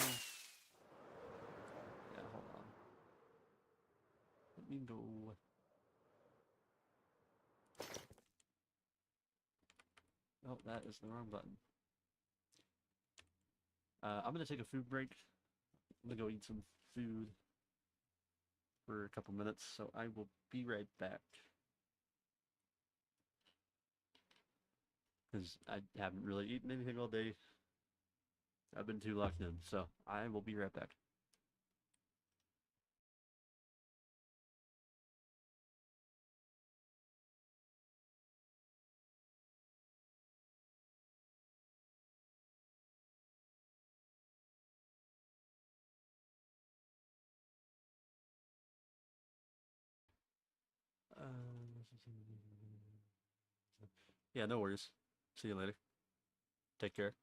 Yeah, hold on. Let me go... Oh, that is the wrong button. I'm gonna take a food break. I'm gonna go eat some food for a couple minutes, so I will be right back. Because I haven't really eaten anything all day. I've been too locked in, so I will be right back. Yeah, no worries. See you later. Take care.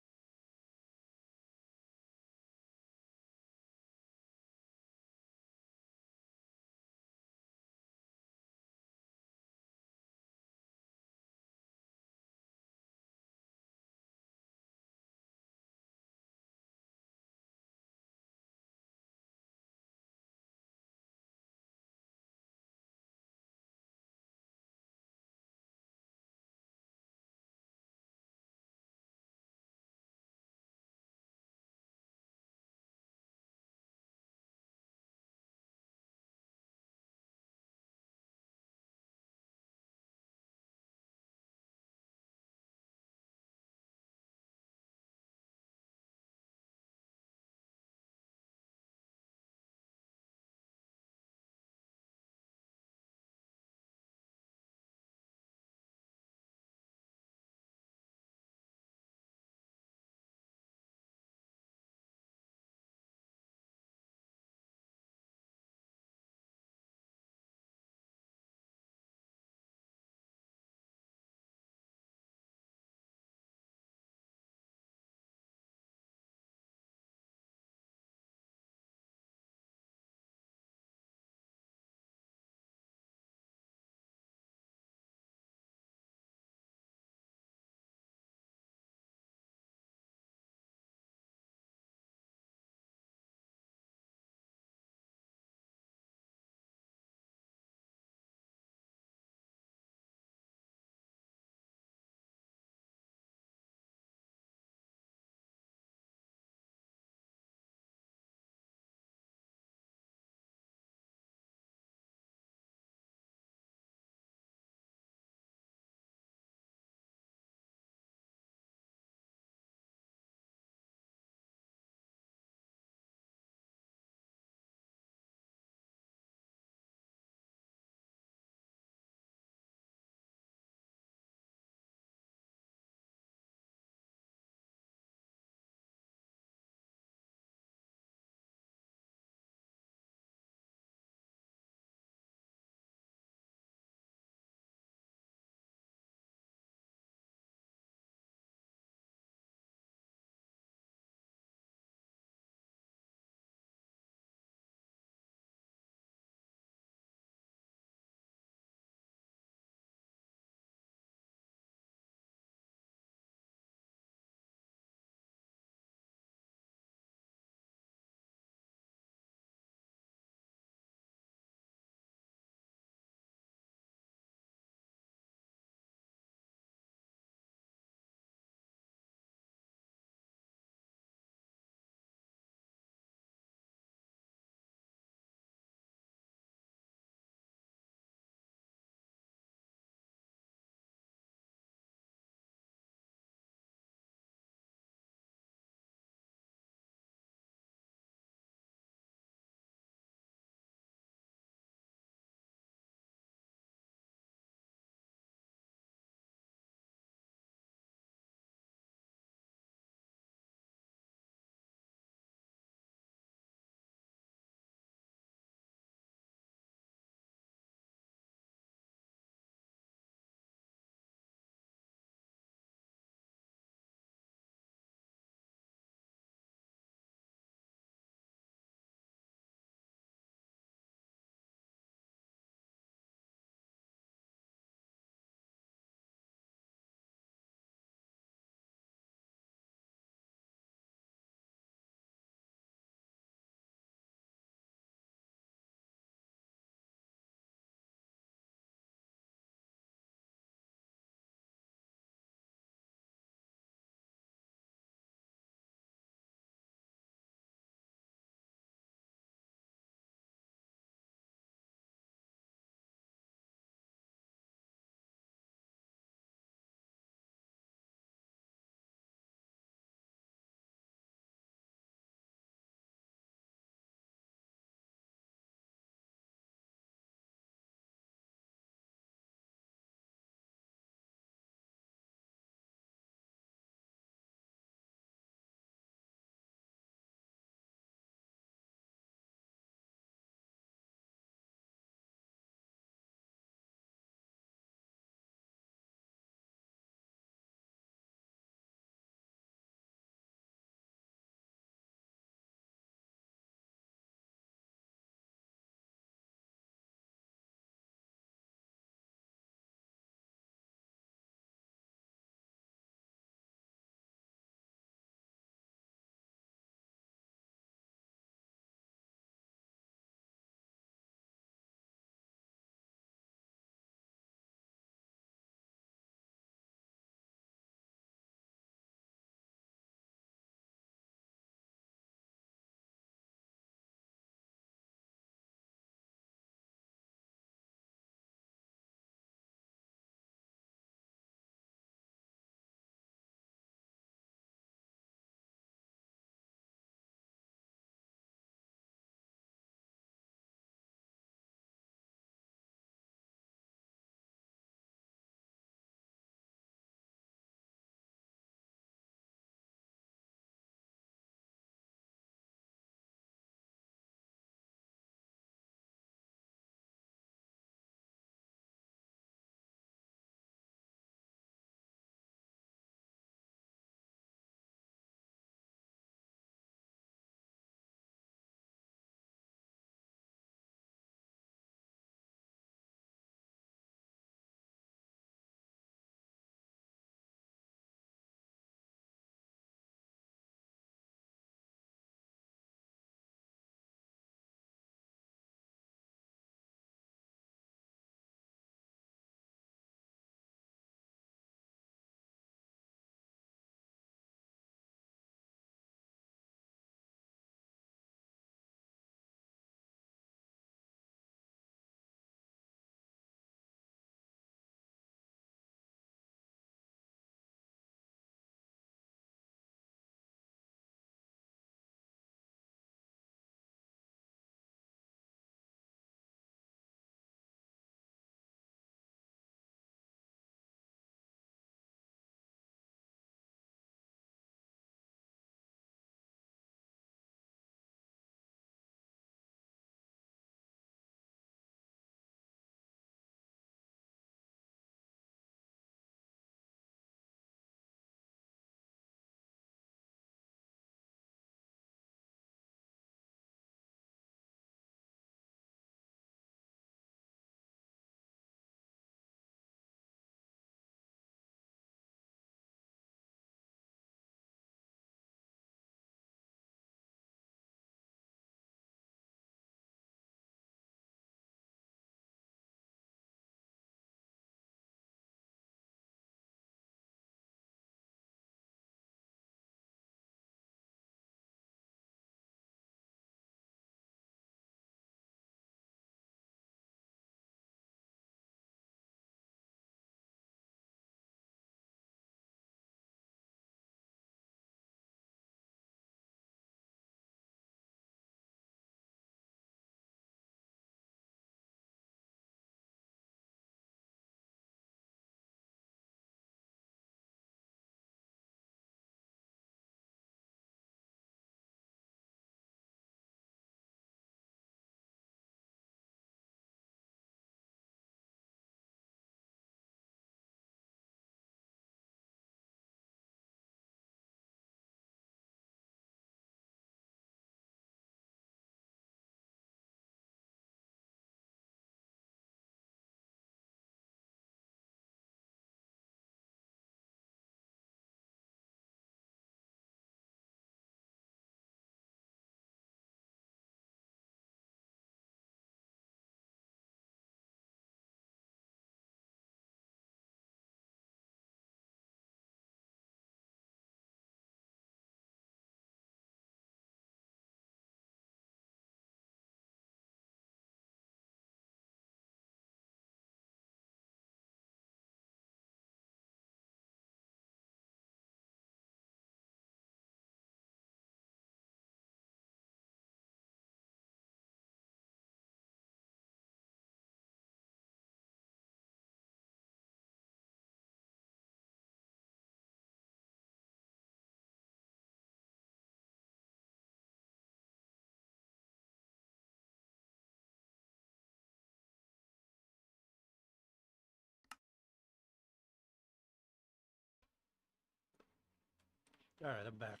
Alright, I'm back.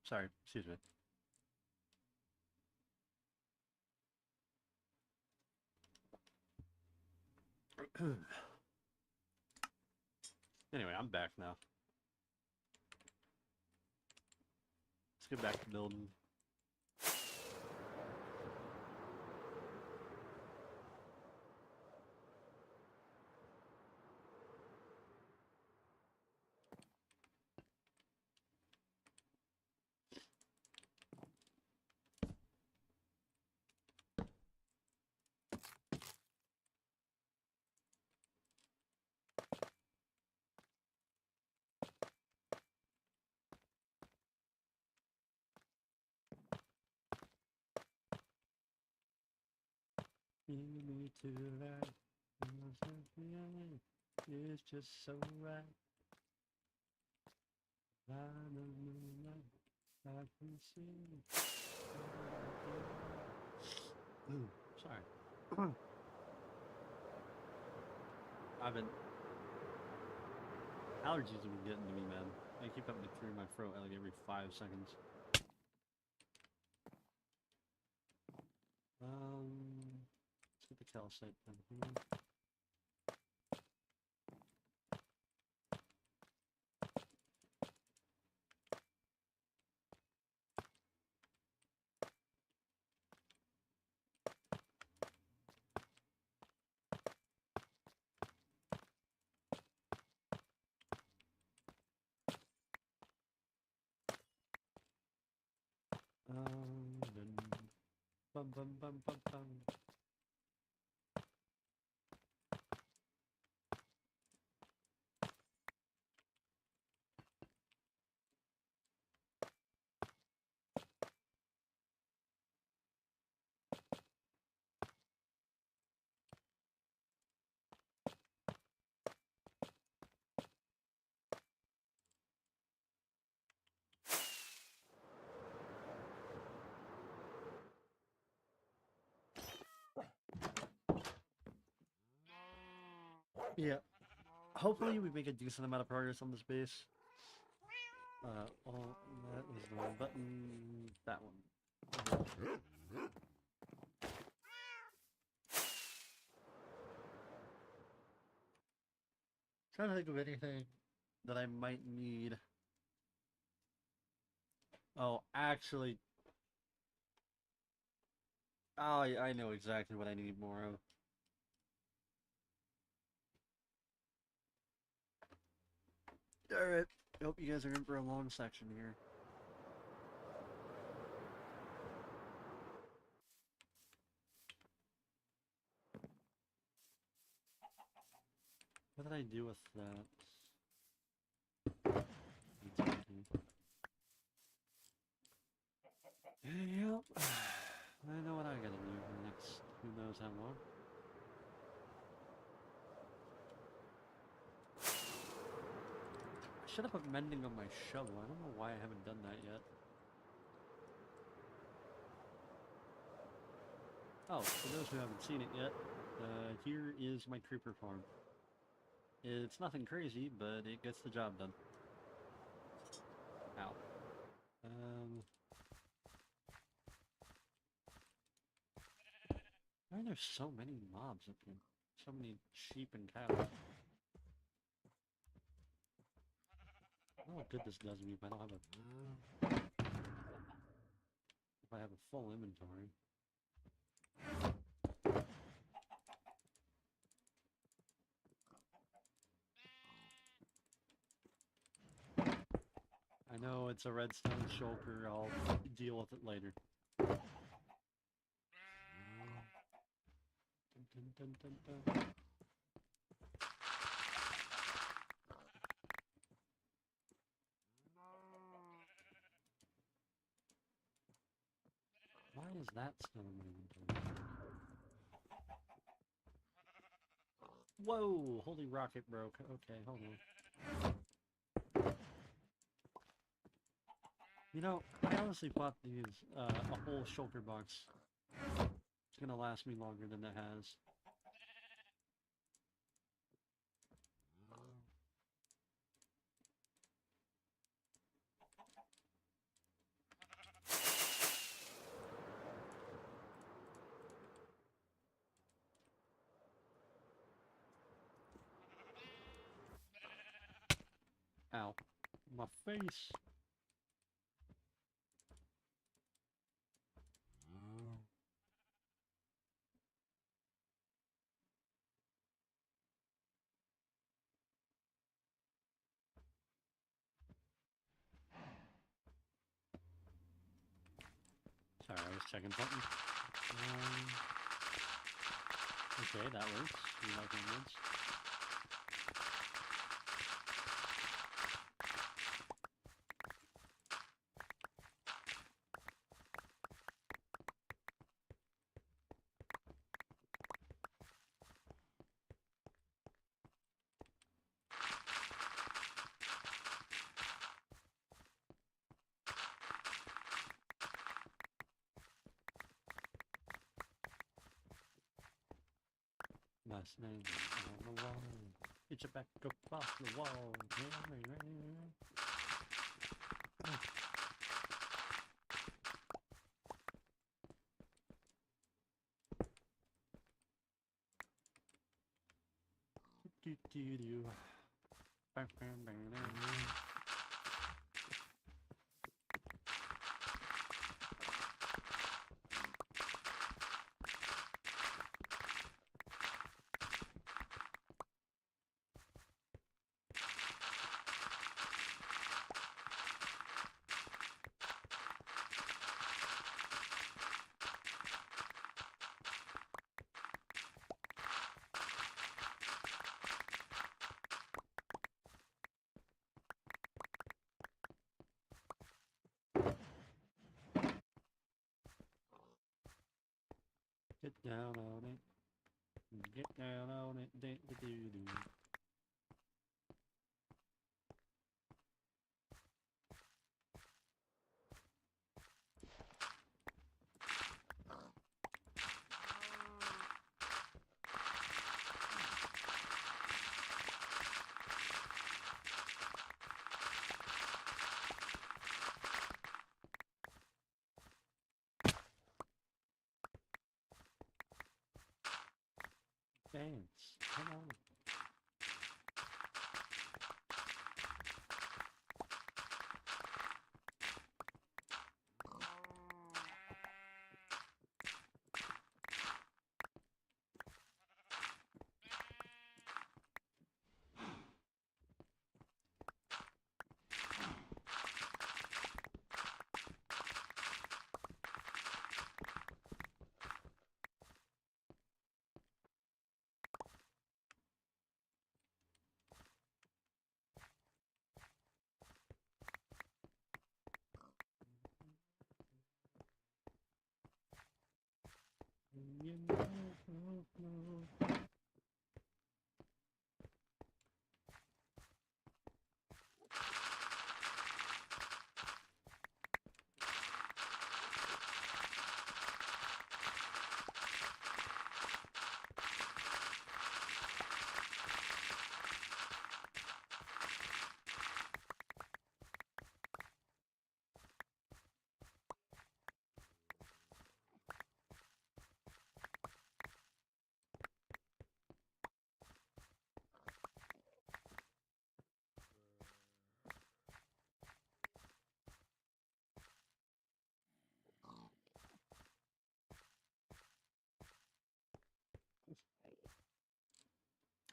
Sorry, excuse me. Anyway, I'm back now. Let's get back to building. You need to lie. It's just so right. I can see. Ooh, sorry. I've been allergies have been getting to me, man. They keep having to clear my throat like every 5 seconds. Let's get the calcite done here. Bum bum bum bum bum. Yeah. Hopefully we make a decent amount of progress on this base. Well, that was the wrong button. That one. Trying to think of anything that I might need. Oh, actually. Oh, I know exactly what I need more of. Alright. Hope you guys are in for a long section here. What did I do with that? Exactly. Yep. I know what I gotta do for the next who knows how long. I should have put mending on my shovel. I don't know why I haven't done that yet. Oh, for those who haven't seen it yet, here is my creeper farm. It's nothing crazy, but it gets the job done. Ow. Why are there so many mobs up here? So many sheep and cattle. I don't know what good this does me if I don't have a... If I have a full inventory. I know it's a redstone shulker, I'll deal with it later. Dun, dun, dun, dun, dun. Why is that still in my inventory? Whoa! Holy rocket broke. Okay, hold on. You know, I honestly thought these, a whole shulker box is gonna last me longer than it has. Ow. My face. Sorry, I was checking something. Okay, that works. We like inwards. Last name on the wall. Get your back up off the wall. Get down on it. Get down on it. Do, do, do, do. Dance. Come on.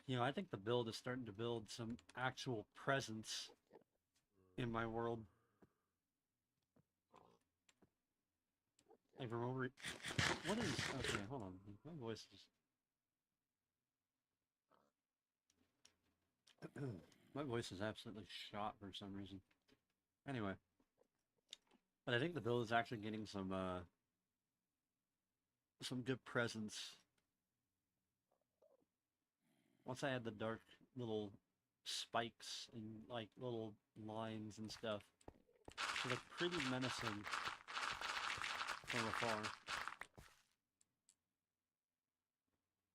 You know, I think the build is starting to build some actual presence in my world. Like, remember... What is... Okay, hold on. My voice is... My voice is absolutely shot for some reason. Anyway. But I think the build is actually getting some good presence. Once I had the dark little spikes and like little lines and stuff, they look pretty menacing from afar.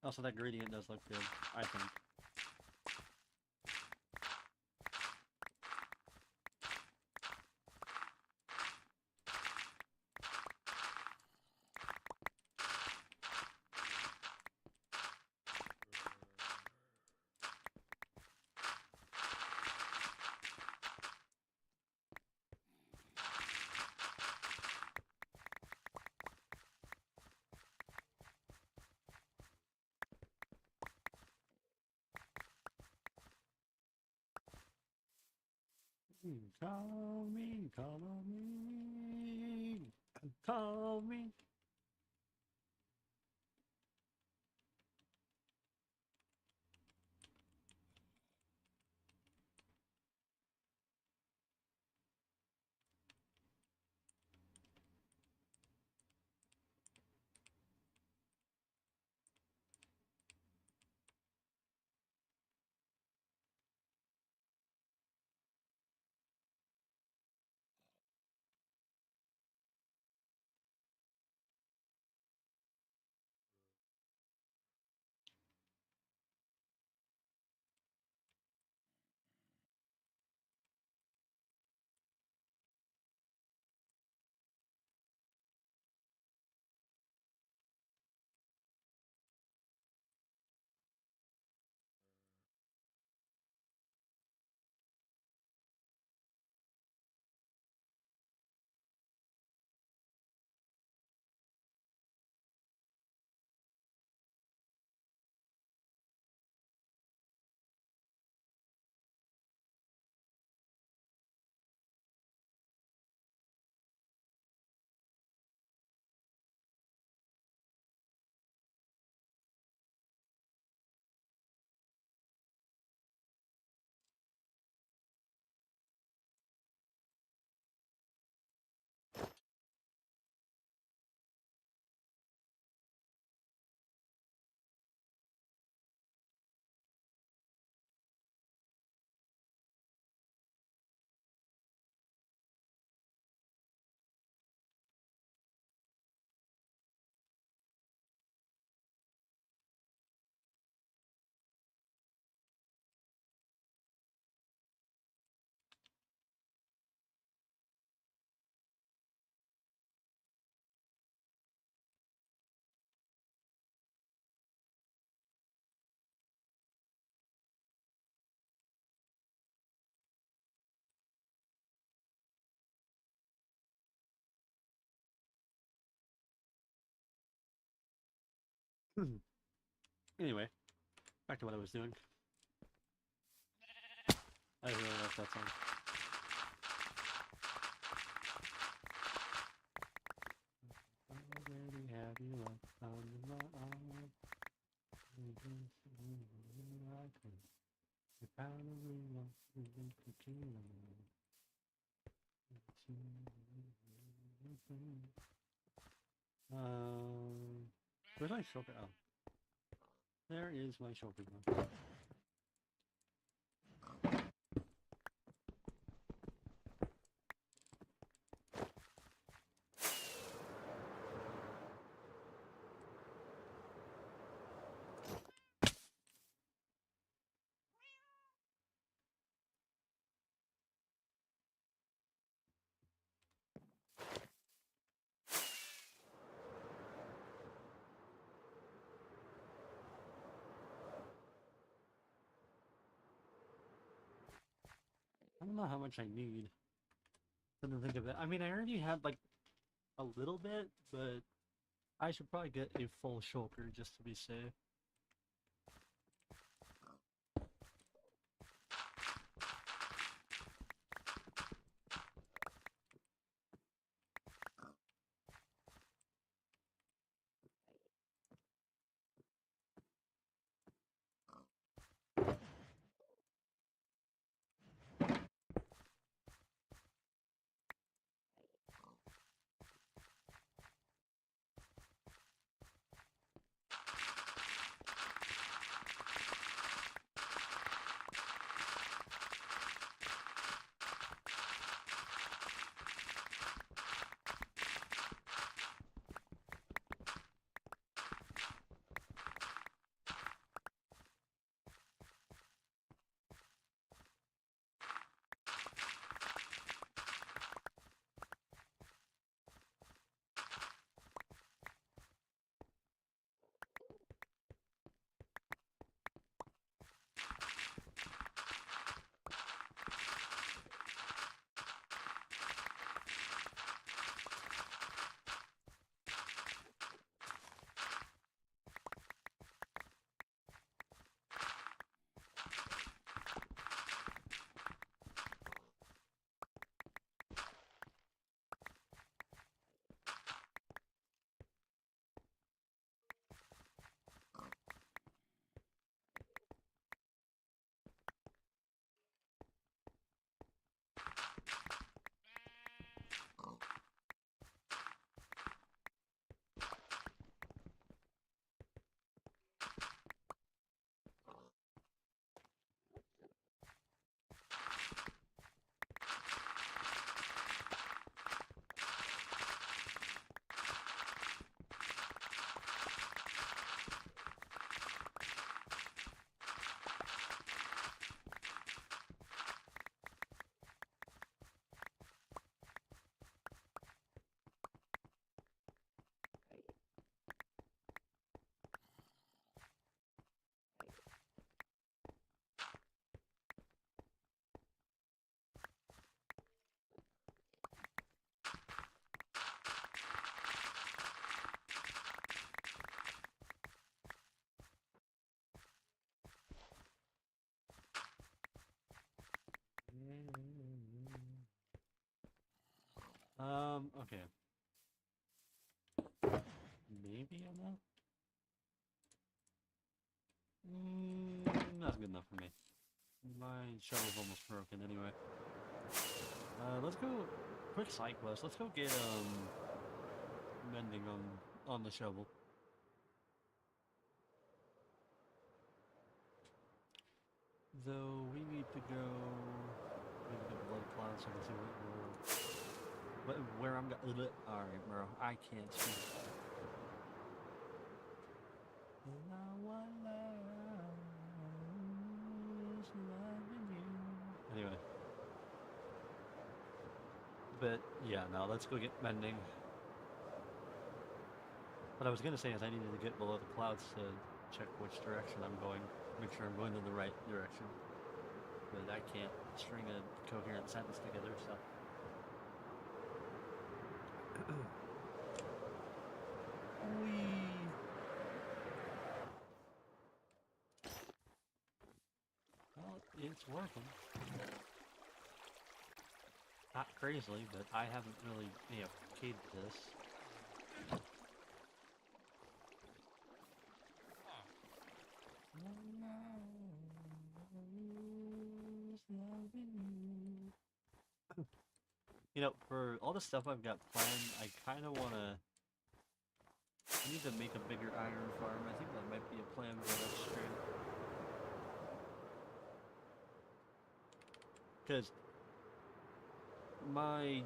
Also, that gradient does look good, I think. Call me, call me, call me. Anyway, back to what I was doing. I really like that song. Already have you up under my arm. You probably want to be tequila. Where's my shoulder? Oh, there is my shoulder gun. I don't know how much I need. Didn't think of it. I mean, I already had like a little bit, but I should probably get a full shulker just to be safe. Okay. Maybe enough? Not good enough for me. My shovel's almost broken anyway. Let's go. Quick side quest. Let's go get mending on the shovel. Though we need to go. We need to get blood cloud so I can see where I'm going. Alright, bro. I can't speak. Anyway. But yeah, no, let's go get mending. What I was gonna say is I needed to get below the clouds to check which direction I'm going. Make sure I'm going in the right direction. But I can't string a coherent sentence together, so. Well, it's working. Not crazily, but I haven't really, keyed this. For all the stuff I've got planned, I kind of want to. I need to make a bigger iron farm. I think that might be a plan for next stream. Because my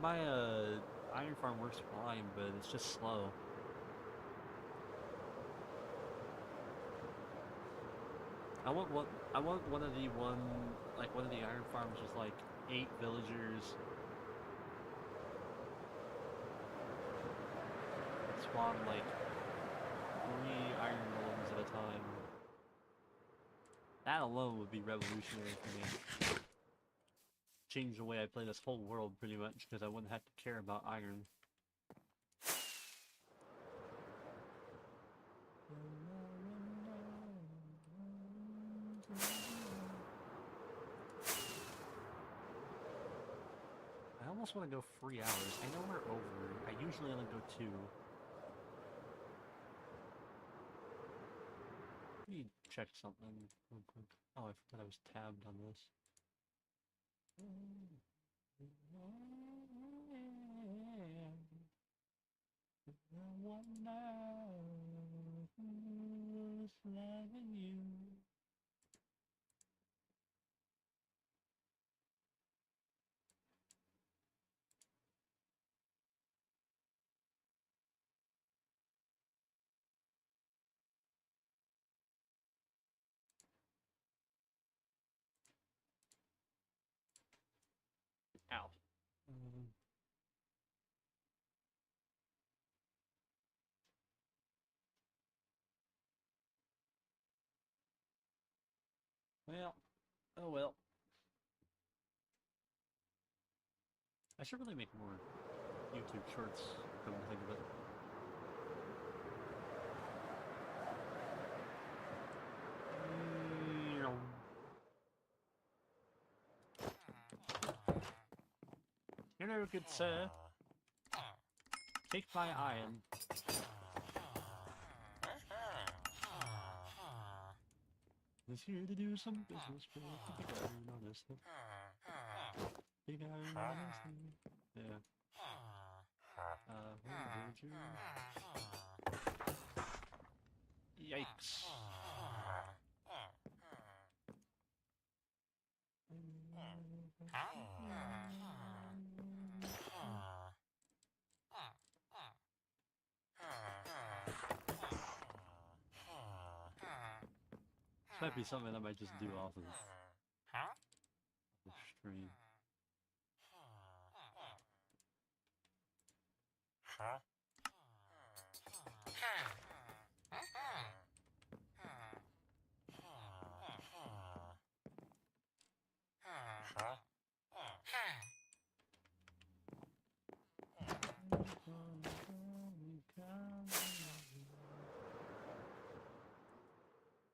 iron farm works fine, but it's just slow. I want one of the iron farms with like 8 villagers. Spawn like 3 iron golems at a time. That alone would be revolutionary for me. Change the way I play this whole world pretty much, because I wouldn't have to care about iron. I almost want to go 3 hours. I know we're over. I usually only go 2. Let me check something real quick. Oh, I forgot I was tabbed on this. Ow. Well, oh well. I should really make more YouTube shorts, come to think of it. Hello, good sir. Take my iron. Was here to do some business, but big iron on this thing. Big iron on this thing. Yeah. Where did you? Yikes. This might be something I might just do off of the stream.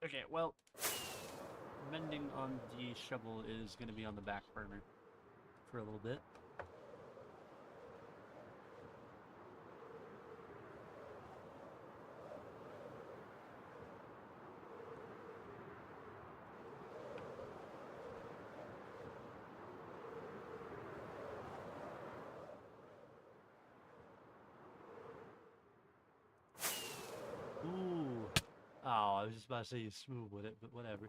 Okay, well, mending on the shovel is going to be on the back burner for a little bit. Ooh. Oh, I was just about to say you smooth with it, but whatever.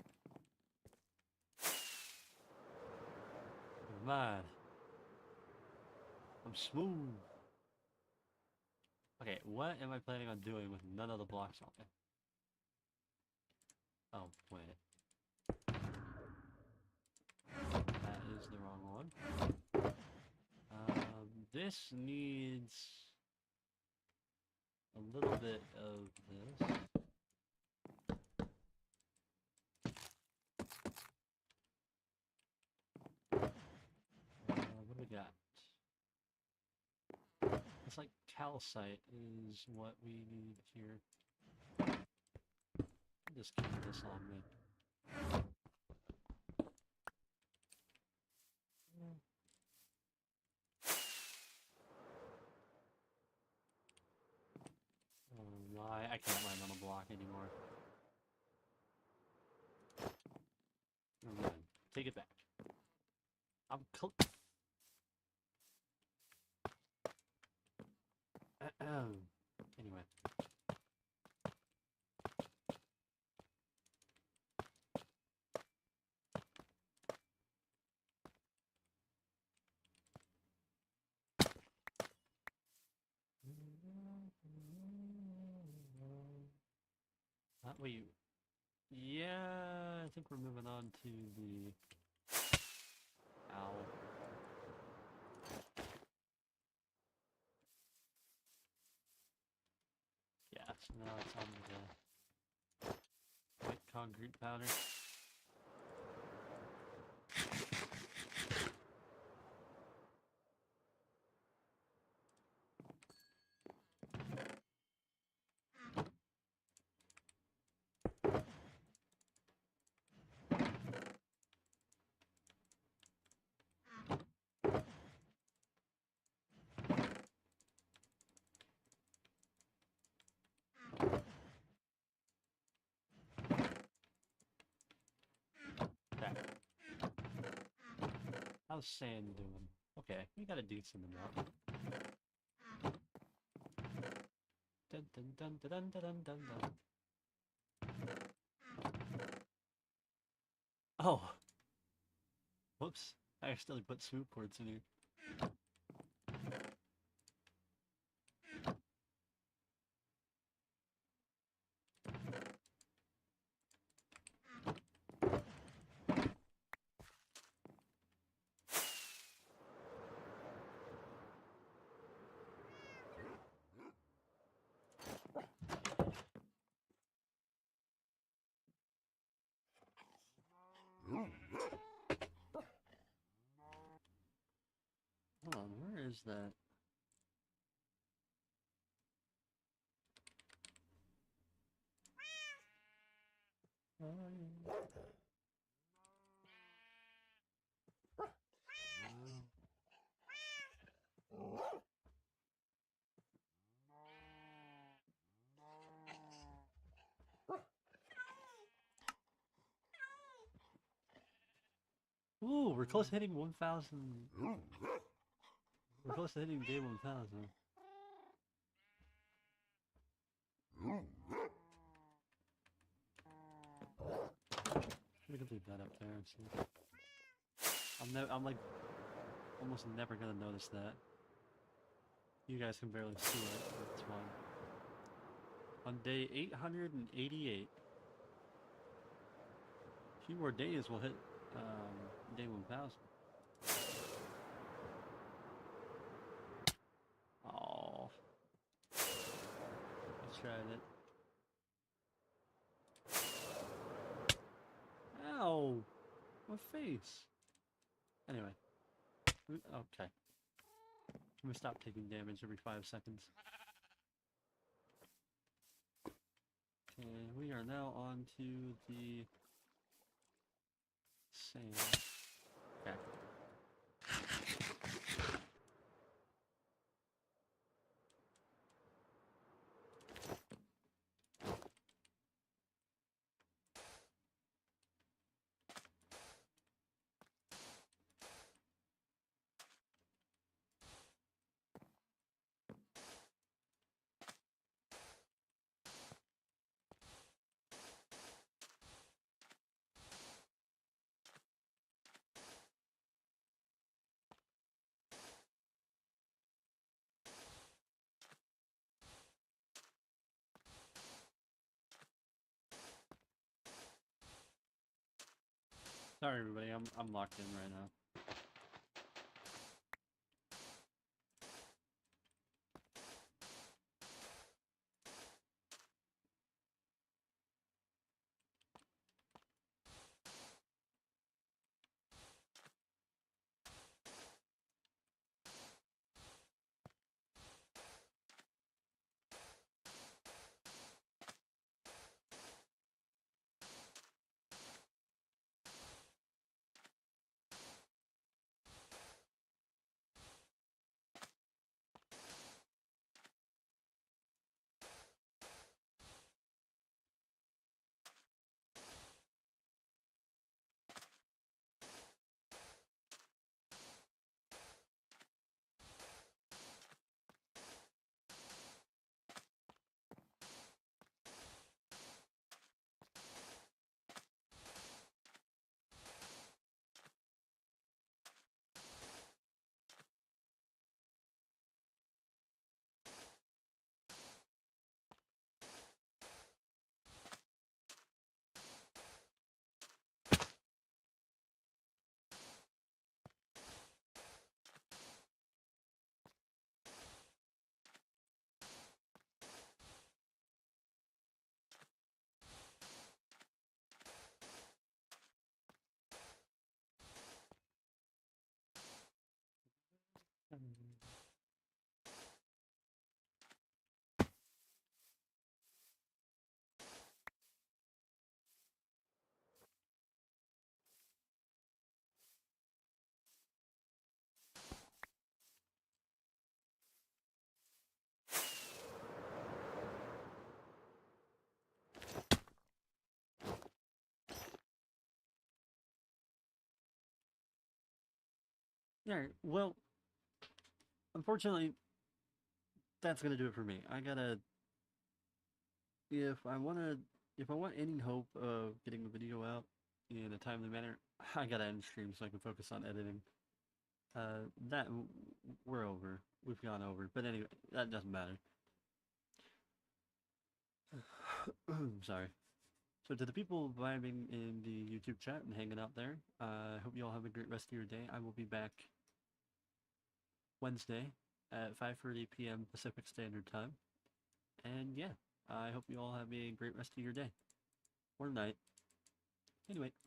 Never mind. I'm smooth. Okay, what am I planning on doing with none of the blocks on there? Oh, wait. That is the wrong one. This needs a little bit of this. What do we got? It's like calcite is what we need here. Just keep this on me. Why? I can't land on a block anymore. Never mind. Take it back. I'm anyway. Wait. Yeah, I think we're moving on to the owl. Yeah, so now it's on the white concrete powder. Okay. How's sand doing? Okay, we got a decent amount. Dun dun dun dun dun dun dun dun. Oh! Whoops. I accidentally put swoop ports in here. Hold on, where is that? Ooh, we're close to hitting 1,000. We're close to hitting day 1,000. We can leave that up there and see. I'm like almost never gonna notice that. You guys can barely see it, but it's fine. On day 888. A few more days we'll hit day 1,000. Oh, I tried it. Ow! My face! Anyway. Okay. Let me stop taking damage every 5 seconds. Okay, we are now on to the sand. Okay. Sorry, everybody. I'm locked in right now. Alright, well, unfortunately, that's gonna do it for me. I gotta, if I wanna, if I want any hope of getting the video out in a timely manner, I gotta end stream so I can focus on editing. That, we're over. We've gone over. But anyway, that doesn't matter. Sorry. So to the people vibing in the YouTube chat and hanging out there, I hope you all have a great rest of your day. I will be back Wednesday at 5:30 p.m. Pacific Standard Time. And yeah, I hope you all have a great rest of your day. Or night. Anyway, goodbye.